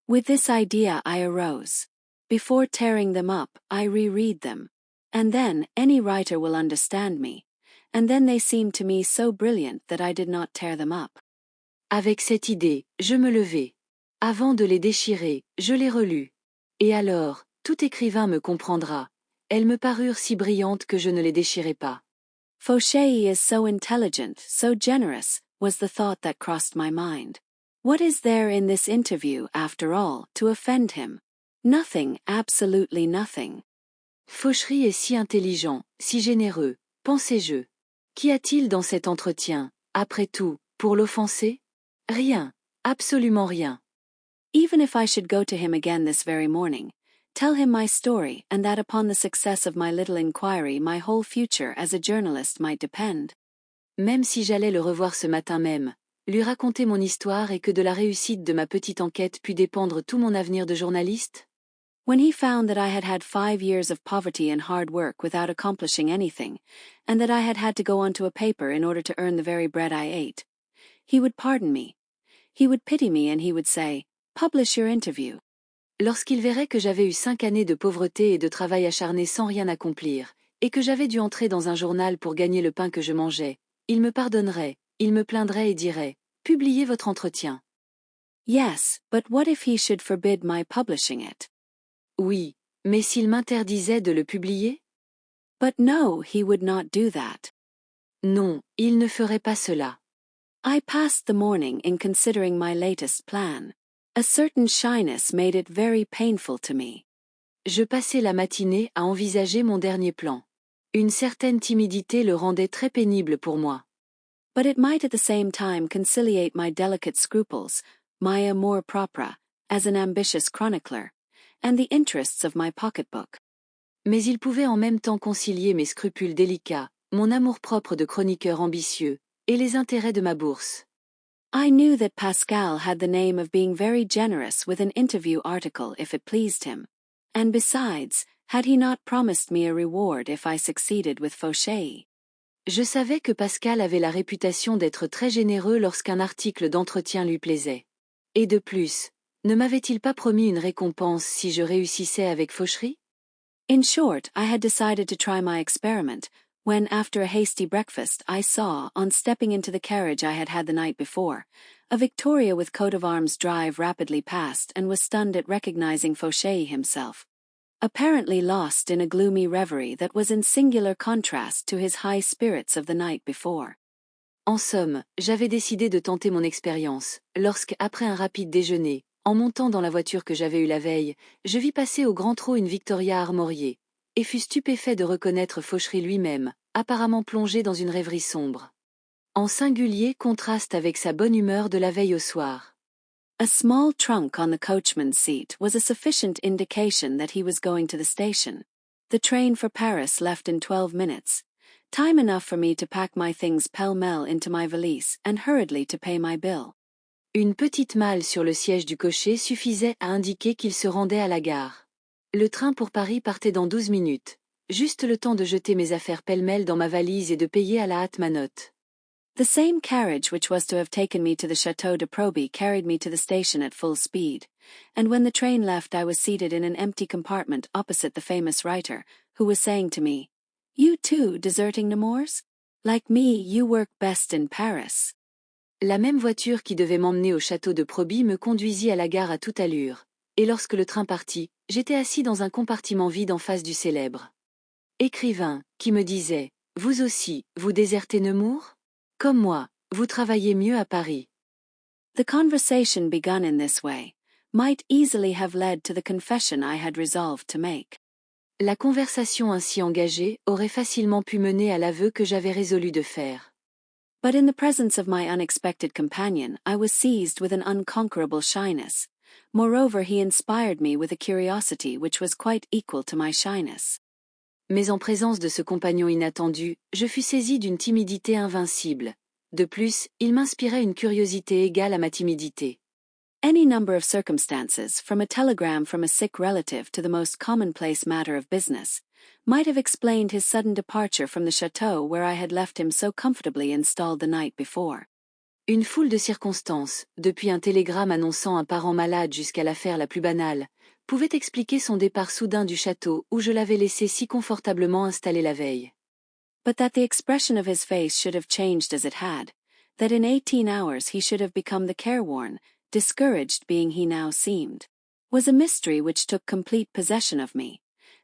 With this idea I arose. Before tearing them up, I reread them. And then, any writer will understand me. And then they seemed to me so brilliant that I did not tear them up. Avec cette idée, je me levai. Avant de les déchirer, je les relus. Et alors, tout écrivain me comprendra. Elles me parurent si brillantes que je ne les déchirai pas. Fauchery is so intelligent, so generous, was the thought that crossed my mind. What is there in this interview, after all, to offend him? Nothing, absolutely nothing. Fauchery est si intelligent, si généreux, pensais-je. Qu'y a-t-il dans cet entretien, après tout, pour l'offenser? Rien, absolument rien. Even if I should go to him again this very morning, tell him my story and that upon the success of my little inquiry my whole future as a journalist might depend. Même si j'allais le revoir ce matin même, lui raconter mon histoire et que de la réussite de ma petite enquête pût dépendre tout mon avenir de journaliste? When he found that I had had 5 years of poverty and hard work without accomplishing anything, and that I had had to go onto a paper in order to earn the very bread I ate, he would pardon me. He would pity me and he would say, "Publish your interview." Lorsqu'il verrait que j'avais eu 5 années de pauvreté et de travail acharné sans rien accomplir, et que j'avais dû entrer dans un journal pour gagner le pain que je mangeais, il me pardonnerait, il me plaindrait et dirait, « Publiez votre entretien. » Yes, but what if he should forbid my publishing it? Oui, mais s'il m'interdisait de le publier? But no, he would not do that. Non, il ne ferait pas cela. I passed the morning in considering my latest plan. A certain shyness made it very painful to me. Je passai la matinée à envisager mon dernier plan. Une certaine timidité le rendait très pénible pour moi. But it might at the same time conciliate my delicate scruples, my amour propre, as an ambitious chronicler, and the interests of my pocketbook. Mais il pouvait en même temps concilier mes scrupules délicats, mon amour-propre de chroniqueur ambitieux, et les intérêts de ma bourse. I knew that Pascal had the name of being very generous with an interview article if it pleased him. And besides, had he not promised me a reward if I succeeded with Fauchery? Je savais que Pascal avait la réputation d'être très généreux lorsqu'un article d'entretien lui plaisait. Et de plus, ne m'avait-il pas promis une récompense si je réussissais avec Fauchery? In short, I had decided to try my experiment, when after a hasty breakfast I saw, on stepping into the carriage I had had the night before, a Victoria with coat of arms drive rapidly past and was stunned at recognizing Fauchery himself. Apparently lost in a gloomy reverie that was in singular contrast to his high spirits of the night before. En somme, j'avais décidé de tenter mon expérience, lorsque, après un rapide déjeuner, en montant dans la voiture que j'avais eue la veille, je vis passer au grand trot une Victoria armoriée, et fus stupéfait de reconnaître Fauchery lui-même, apparemment plongé dans une rêverie sombre. En singulier contraste avec sa bonne humeur de la veille au soir. A small trunk on the coachman's seat was a sufficient indication that he was going to the station. The train for Paris left in 12 minutes, time enough for me to pack my things pell-mell into my valise and hurriedly to pay my bill. Une petite malle sur le siège du cocher suffisait à indiquer qu'il se rendait à la gare. Le train pour Paris partait dans 12 minutes, juste le temps de jeter mes affaires pêle-mêle dans ma valise et de payer à la hâte ma note. The same carriage which was to have taken me to the Château de Proby carried me to the station at full speed, and when the train left I was seated in an empty compartment opposite the famous writer, who was saying to me, "You too, deserting Nemours? Like me, you work best in Paris." La même voiture qui devait m'emmener au château de Proby me conduisit à la gare à toute allure, et lorsque le train partit, j'étais assis dans un compartiment vide en face du célèbre écrivain, qui me disait, « Vous aussi, vous désertez Nemours ? Comme moi, vous travaillez mieux à Paris. » The conversation begun in this way might easily have led to the confession I had resolved to make. La conversation ainsi engagée aurait facilement pu mener à l'aveu que j'avais résolu de faire. But in the presence of my unexpected companion, I was seized with an unconquerable shyness. Moreover, he inspired me with a curiosity which was quite equal to my shyness. Mais en présence de ce compagnon inattendu, je fus saisi d'une timidité invincible. De plus, il m'inspirait une curiosité égale à ma timidité. Any number of circumstances, from a telegram from a sick relative to the most commonplace matter of business, might have explained his sudden departure from the chateau where I had left him so comfortably installed the night before. Une foule de circonstances, depuis un télégramme annonçant un parent malade jusqu'à l'affaire la plus banale, pouvait expliquer son départ soudain du château où je l'avais laissé si confortablement installé la veille. But that the expression of his face should have changed as it had, that in 18 hours he should have become the careworn, discouraged being he now seemed, was a mystery which took complete possession of me,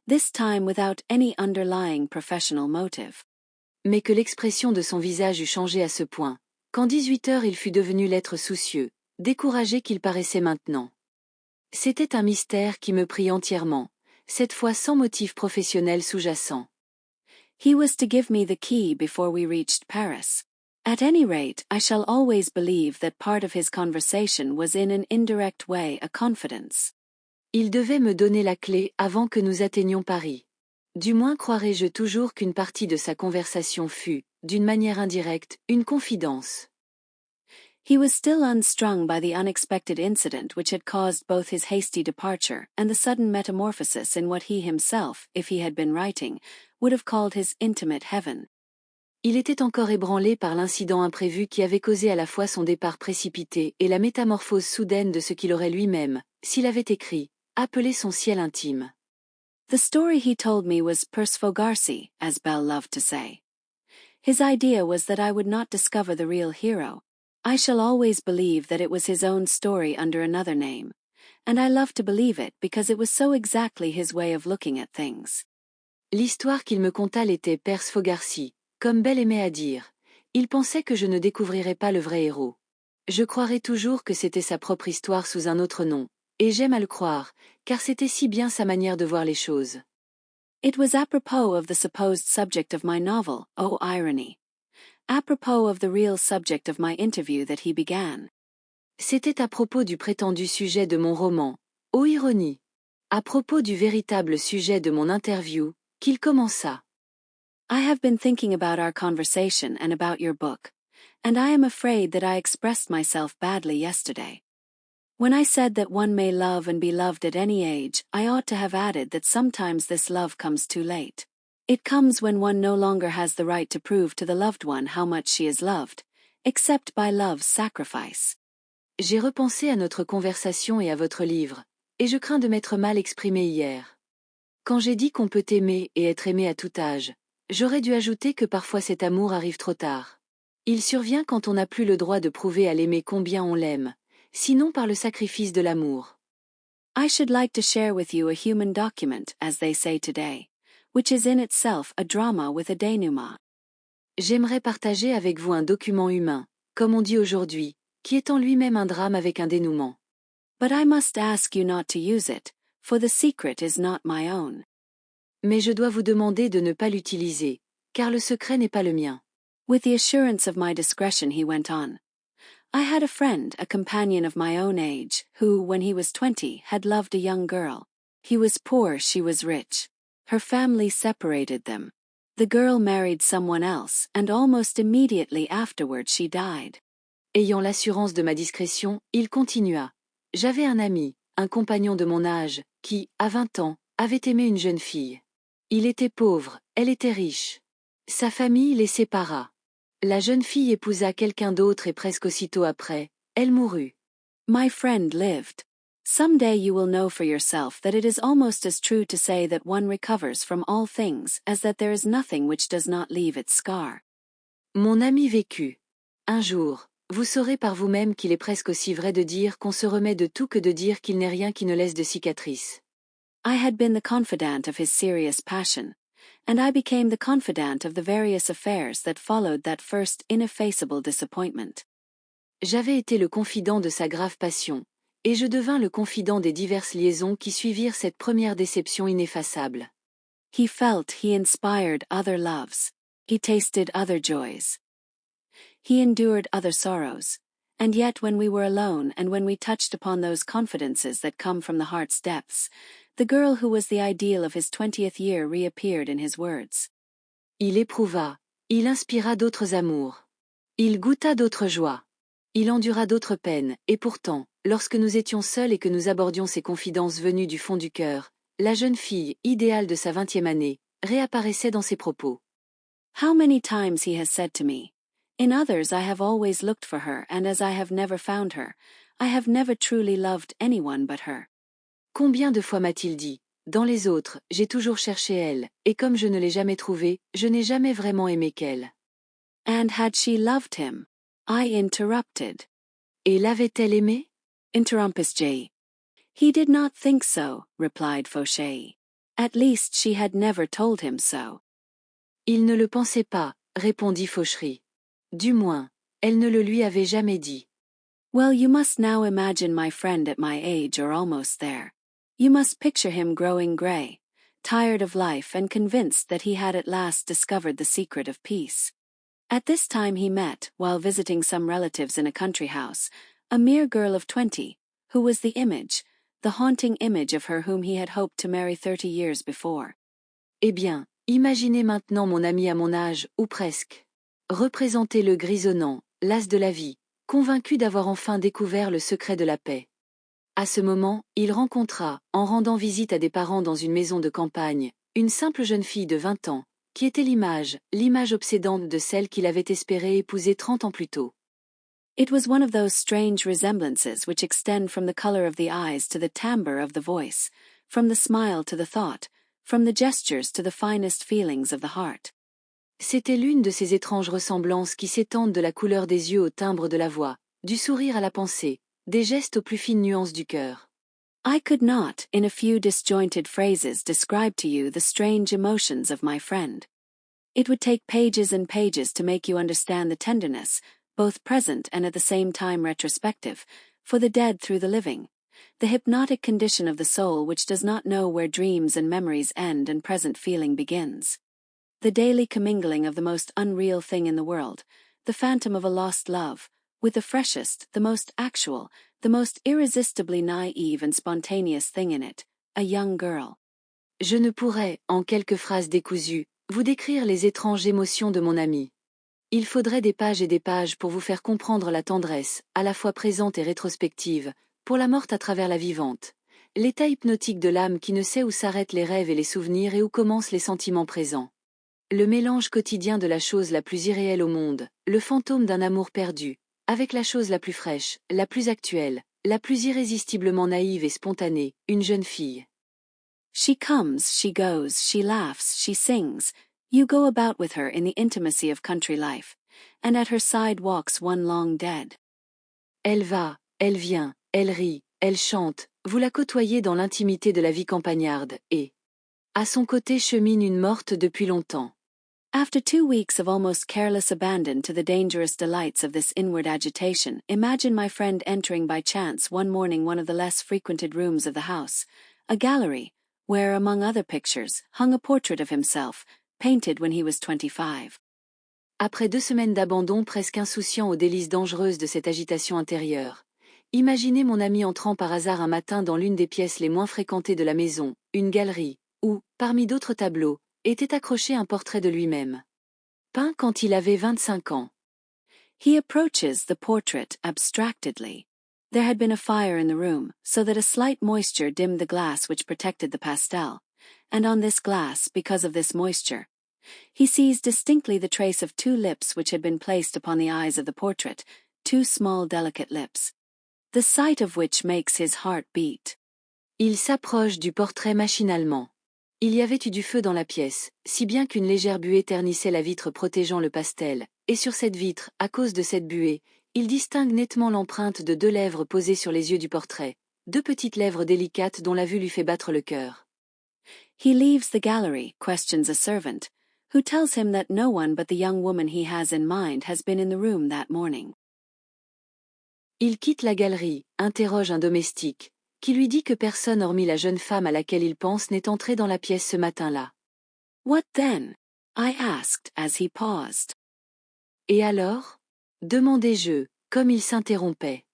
this time without any underlying professional motive. Mais que l'expression de son visage eût changé à ce point, qu'en 18 heures il fut devenu l'être soucieux, découragé qu'il paraissait maintenant. C'était un mystère qui me prit entièrement, cette fois sans motif professionnel sous-jacent. He was to give me the key before we reached Paris. At any rate, I shall always believe that part of his conversation was in an indirect way a confidence. Il devait me donner la clé avant que nous atteignions Paris. Du moins croirais-je toujours qu'une partie de sa conversation fut, d'une manière indirecte, une confidence. He was still unstrung by the unexpected incident which had caused both his hasty departure and the sudden metamorphosis in what he himself, if he had been writing, would have called his intimate heaven. Il était encore ébranlé par l'incident imprévu qui avait causé à la fois son départ précipité et la métamorphose soudaine de ce qu'il aurait lui-même, s'il avait écrit, appelé son ciel intime. The story he told me was persfogarsi, as Belle loved to say. His idea was that I would not discover the real hero. I shall always believe that it was his own story under another name, and I love to believe it because it was so exactly his way of looking at things. L'histoire qu'il me conta l'était persfogarsi, comme Belle aimait à dire. Il pensait que je ne découvrirais pas le vrai héros. Je croirais toujours que c'était sa propre histoire sous un autre nom, et j'aime à le croire, car c'était si bien sa manière de voir les choses. It was apropos of the supposed subject of my novel, oh irony. Apropos of the real subject of my interview that he began. C'était à propos du prétendu sujet de mon roman, oh ironie. À propos du véritable sujet de mon interview, qu'il commença. I have been thinking about our conversation and about your book, and I am afraid that I expressed myself badly yesterday. When I said that one may love and be loved at any age, I ought to have added that sometimes this love comes too late. It comes when one no longer has the right to prove to the loved one how much she is loved, except by love's sacrifice. J'ai repensé à notre conversation et à votre livre, et je crains de m'être mal exprimé hier. Quand j'ai dit qu'on peut aimer et être aimé à tout âge, j'aurais dû ajouter que parfois cet amour arrive trop tard. Il survient quand on n'a plus le droit de prouver à l'aimer combien on l'aime, sinon par le sacrifice de l'amour. I should like to share with you a human document, as they say today, which is in itself a drama with a denouement. J'aimerais partager avec vous un document humain, comme on dit aujourd'hui, qui est en lui-même un drame avec un dénouement. But I must ask you not to use it, for the secret is not my own. Mais je dois vous demander de ne pas l'utiliser, car le secret n'est pas le mien. With the assurance of my discretion he went on. I had a friend, a companion of my own age, who, when he was 20, had loved a young girl. He was poor, she was rich. Her family separated them. The girl married someone else, and almost immediately afterward she died. Ayant l'assurance de ma discrétion, il continua. J'avais un ami, un compagnon de mon âge, qui, à 20 ans, avait aimé une jeune fille. Il était pauvre, elle était riche. Sa famille les sépara. La jeune fille épousa quelqu'un d'autre et presque aussitôt après, elle mourut. My friend lived. Someday you will know for yourself that it is almost as true to say that one recovers from all things as that there is nothing which does not leave its scar. Mon ami vécut. Un jour, vous saurez par vous-même qu'il est presque aussi vrai de dire qu'on se remet de tout que de dire qu'il n'est rien qui ne laisse de cicatrices. I had been the confidant of his serious passion, and I became the confidant of the various affairs that followed that first ineffaceable disappointment. J'avais été le confident de sa grave passion, et je devins le confident des diverses liaisons qui suivirent cette première déception ineffaçable. He felt he inspired other loves. He tasted other joys. He endured other sorrows. And yet when we were alone and when we touched upon those confidences that come from the heart's depths, the girl who was the ideal of his 20th year reappeared in his words. Il éprouva, il inspira d'autres amours. Il goûta d'autres joies. Il endura d'autres peines, et pourtant, lorsque nous étions seuls et que nous abordions ces confidences venues du fond du cœur, la jeune fille, idéale de sa 20e année, réapparaissait dans ses propos. How many times he has said to me, "In others I have always looked for her, and as I have never found her, I have never truly loved anyone but her." Combien de fois m'a-t-il dit, dans les autres, j'ai toujours cherché elle, et comme je ne l'ai jamais trouvée, je n'ai jamais vraiment aimé qu'elle. And had she loved him? I interrupted. Et l'avait-elle aimé? Interrumpus J. He did not think so, replied Fauché. At least she had never told him so. Il ne le pensait pas, répondit Fauchery. Du moins, elle ne le lui avait jamais dit. Well, you must now imagine my friend at my age or almost there. You must picture him growing grey, tired of life and convinced that he had at last discovered the secret of peace. At this time he met, while visiting some relatives in a country house, a mere girl of 20, who was the image, the haunting image of her whom he had hoped to marry 30 years before. Eh bien, imaginez maintenant mon ami à mon âge, ou presque. Représentez-le grisonnant, las de la vie, convaincu d'avoir enfin découvert le secret de la paix. À ce moment, il rencontra, en rendant visite à des parents dans une maison de campagne, une simple jeune fille de 20 ans, qui était l'image obsédante de celle qu'il avait espéré épouser 30 ans plus tôt. It was one of those strange resemblances which extend from the color of the eyes to the timbre of the voice, from the smile to the thought, from the gestures to the finest feelings of the heart. C'était l'une de ces étranges ressemblances qui s'étendent de la couleur des yeux au timbre de la voix, du sourire à la pensée, des gestes aux plus fines nuances du cœur. I could not, in a few disjointed phrases, describe to you the strange emotions of my friend. It would take pages and pages to make you understand the tenderness, both present and at the same time retrospective, for the dead through the living, the hypnotic condition of the soul which does not know where dreams and memories end and present feeling begins. The daily commingling of the most unreal thing in the world, the phantom of a lost love, with the freshest, the most actual, the most irresistibly naive and spontaneous thing in it, a young girl. Je ne pourrais, en quelques phrases décousues, vous décrire les étranges émotions de mon ami. Il faudrait des pages et des pages pour vous faire comprendre la tendresse, à la fois présente et rétrospective, pour la morte à travers la vivante, l'état hypnotique de l'âme qui ne sait où s'arrêtent les rêves et les souvenirs et où commencent les sentiments présents. Le mélange quotidien de la chose la plus irréelle au monde, le fantôme d'un amour perdu, avec la chose la plus fraîche, la plus actuelle, la plus irrésistiblement naïve et spontanée, une jeune fille. She comes, she goes, she laughs, she sings. You go about with her in the intimacy of country life, and at her side walks one long dead. Elle va, elle vient, elle rit, elle chante, vous la côtoyez dans l'intimité de la vie campagnarde, et à son côté chemine une morte depuis longtemps. After 2 weeks of almost careless abandon to the dangerous delights of this inward agitation, imagine my friend entering by chance one morning one of the less frequented rooms of the house, a gallery, where, among other pictures, hung a portrait of himself, painted when he was 25. Après 2 semaines d'abandon presque insouciant aux délices dangereuses de cette agitation intérieure, imaginez mon ami entrant par hasard un matin dans l'une des pièces les moins fréquentées de la maison, une galerie, où, parmi d'autres tableaux, était accroché un portrait de lui-même. Peint quand il avait 25 ans. He approaches the portrait abstractedly. There had been a fire in the room, so that a slight moisture dimmed the glass which protected the pastel, and on this glass, because of this moisture, he sees distinctly the trace of 2 lips which had been placed upon the eyes of the portrait, 2 small delicate lips, the sight of which makes his heart beat. Il s'approche du portrait machinalement. Il y avait eu du feu dans la pièce, si bien qu'une légère buée ternissait la vitre protégeant le pastel, et sur cette vitre, à cause de cette buée, il distingue nettement l'empreinte de 2 lèvres posées sur les yeux du portrait, 2 petites lèvres délicates dont la vue lui fait battre le cœur. He leaves the gallery, questions a servant, who tells him that no one but the young woman he has in mind has been in the room that morning. Il quitte la galerie, interroge un domestique, qui lui dit que personne hormis la jeune femme à laquelle il pense n'est entré dans la pièce ce matin-là. What then? I asked as he paused. Et alors? Demandai-je, comme il s'interrompait.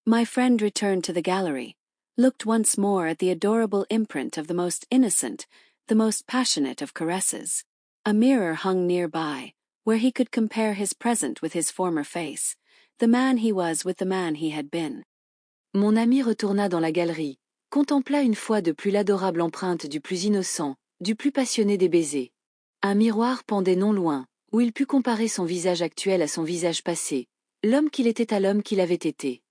My friend returned to the gallery, looked once more at the adorable imprint of the most innocent, the most passionate of caresses. A mirror hung nearby, where he could compare his present with his former face, the man he was with the man he had been. Mon ami retourna dans la galerie, contempla une fois de plus l'adorable empreinte du plus innocent, du plus passionné des baisers. Un miroir pendait non loin, où il put comparer son visage actuel à son visage passé, l'homme qu'il était à l'homme qu'il avait été.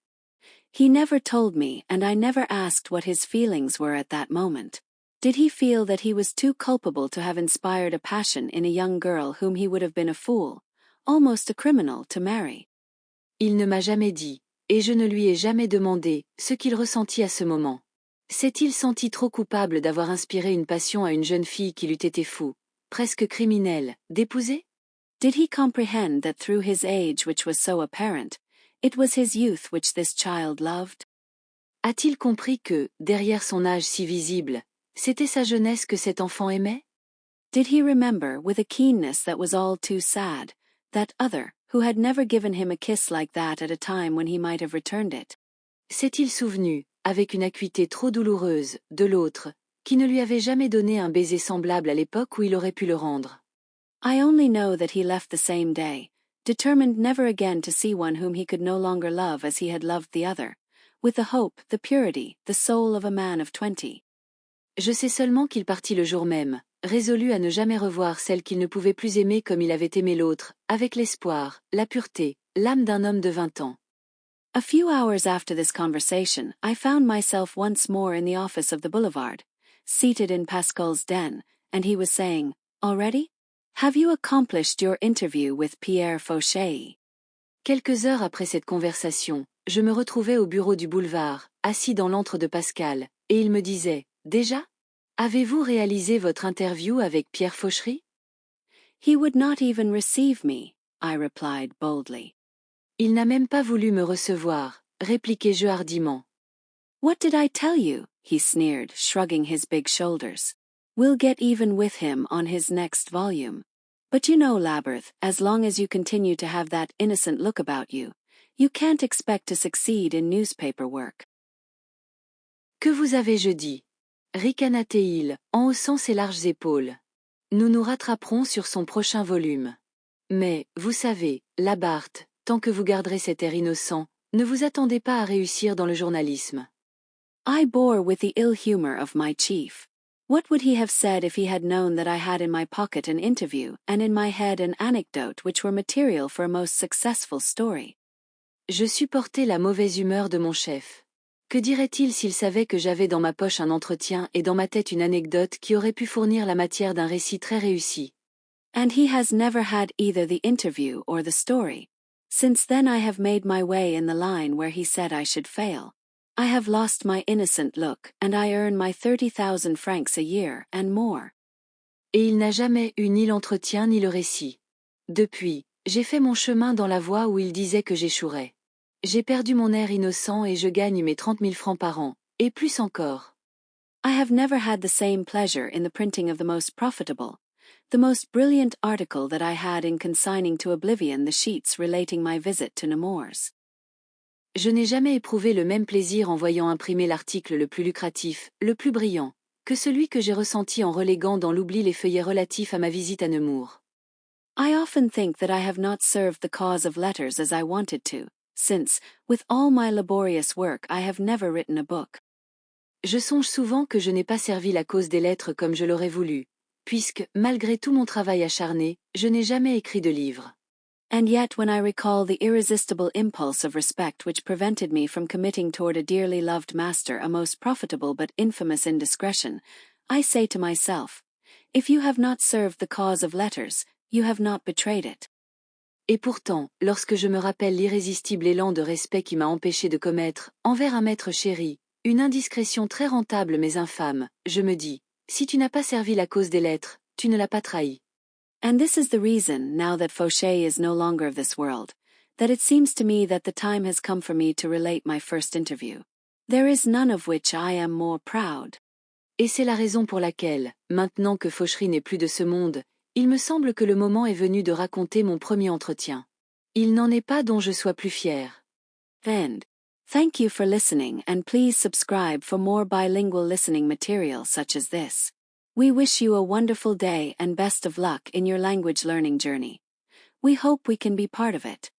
He never told me, and I never asked what his feelings were at that moment. Did he feel that he was too culpable to have inspired a passion in a young girl whom he would have been a fool, almost a criminal, to marry? Il ne m'a jamais dit, et je ne lui ai jamais demandé, ce qu'il ressentit à ce moment. S'est-il senti trop coupable d'avoir inspiré une passion à une jeune fille qu'il eût été fou, presque criminel, d'épouser? Did he comprehend that through his age which was so apparent, it was his youth which this child loved? A-t-il compris que, derrière son âge si visible, c'était sa jeunesse que cet enfant aimait? Did he remember with a keenness that was all too sad, that other, who had never given him a kiss like that at a time when he might have returned it? S'est-il souvenu, avec une acuité trop douloureuse, de l'autre, qui ne lui avait jamais donné un baiser semblable à l'époque où il aurait pu le rendre? I only know that he left the same day, determined never again to see one whom he could no longer love as he had loved the other, with the hope, the purity, the soul of a man of 20. Je sais seulement qu'il partit le jour même, résolu à ne jamais revoir celle qu'il ne pouvait plus aimer comme il avait aimé l'autre, avec l'espoir, la pureté, l'âme d'un homme de 20 ans. A few hours after this conversation, I found myself once more in the office of the boulevard, seated in Pascal's den, and he was saying, "Already? Have you accomplished your interview with Pierre Fauchet?" Quelques heures après cette conversation, je me retrouvais au bureau du boulevard, assis dans l'antre de Pascal, et il me disait, « Déjà? Avez-vous réalisé votre interview avec Pierre Fauchery? » He would not even receive me, I replied boldly. Il n'a même pas voulu me recevoir, répliquai-je hardiment. What did I tell you? He sneered, shrugging his big shoulders. We'll get even with him on his next volume. But you know, Laberth, as long as you continue to have that innocent look about you, you can't expect to succeed in newspaper work. Que vous avez-je dit? Ricana-t-il, en haussant ses larges épaules. Nous nous rattraperons sur son prochain volume. Mais, vous savez, Labarthe, tant que vous garderez cet air innocent, ne vous attendez pas à réussir dans le journalisme. I bore with the ill humor of my chief. What would he have said if he had known that I had in my pocket an interview and in my head an anecdote which were material for a most successful story? Je supportais la mauvaise humeur de mon chef. Que dirait-il s'il savait que j'avais dans ma poche un entretien et dans ma tête une anecdote qui aurait pu fournir la matière d'un récit très réussi? And he has never had either the interview or the story. Since then I have made my way in the line where he said I should fail. I have lost my innocent look, and I earn my 30,000 francs a year, and more. Et il n'a jamais eu ni l'entretien ni le récit. Depuis, j'ai fait mon chemin dans la voie où il disait que j'échouerais. J'ai perdu mon air innocent et je gagne mes 30 000 francs par an, et plus encore. I have never had the same pleasure in the printing of the most profitable, the most brilliant article that I had in consigning to oblivion the sheets relating my visit to Nemours. Je n'ai jamais éprouvé le même plaisir en voyant imprimer l'article le plus lucratif, le plus brillant, que celui que j'ai ressenti en reléguant dans l'oubli les feuillets relatifs à ma visite à Nemours. I often think that I have not served the cause of letters as I wanted to, since, with all my laborious work, I have never written a book. Je songe souvent que je n'ai pas servi la cause des lettres comme je l'aurais voulu, puisque, malgré tout mon travail acharné, je n'ai jamais écrit de livre. And yet when I recall the irresistible impulse of respect which prevented me from committing toward a dearly loved master a most profitable but infamous indiscretion, I say to myself, if you have not served the cause of letters, you have not betrayed it. Et pourtant, lorsque je me rappelle l'irrésistible élan de respect qui m'a empêché de commettre, envers un maître chéri, une indiscrétion très rentable mais infâme, je me dis, si tu n'as pas servi la cause des lettres, tu ne l'as pas trahi. And this is the reason, now that Fauchet is no longer of this world, that it seems to me that the time has come for me to relate my first interview. There is none of which I am more proud. Et c'est la raison pour laquelle, maintenant que Fauchery n'est plus de ce monde, il me semble que le moment est venu de raconter mon premier entretien. Il n'en est pas dont je sois plus fier. End. Thank you for listening, and please subscribe for more bilingual listening material such as this. We wish you a wonderful day and best of luck in your language learning journey. We hope we can be part of it.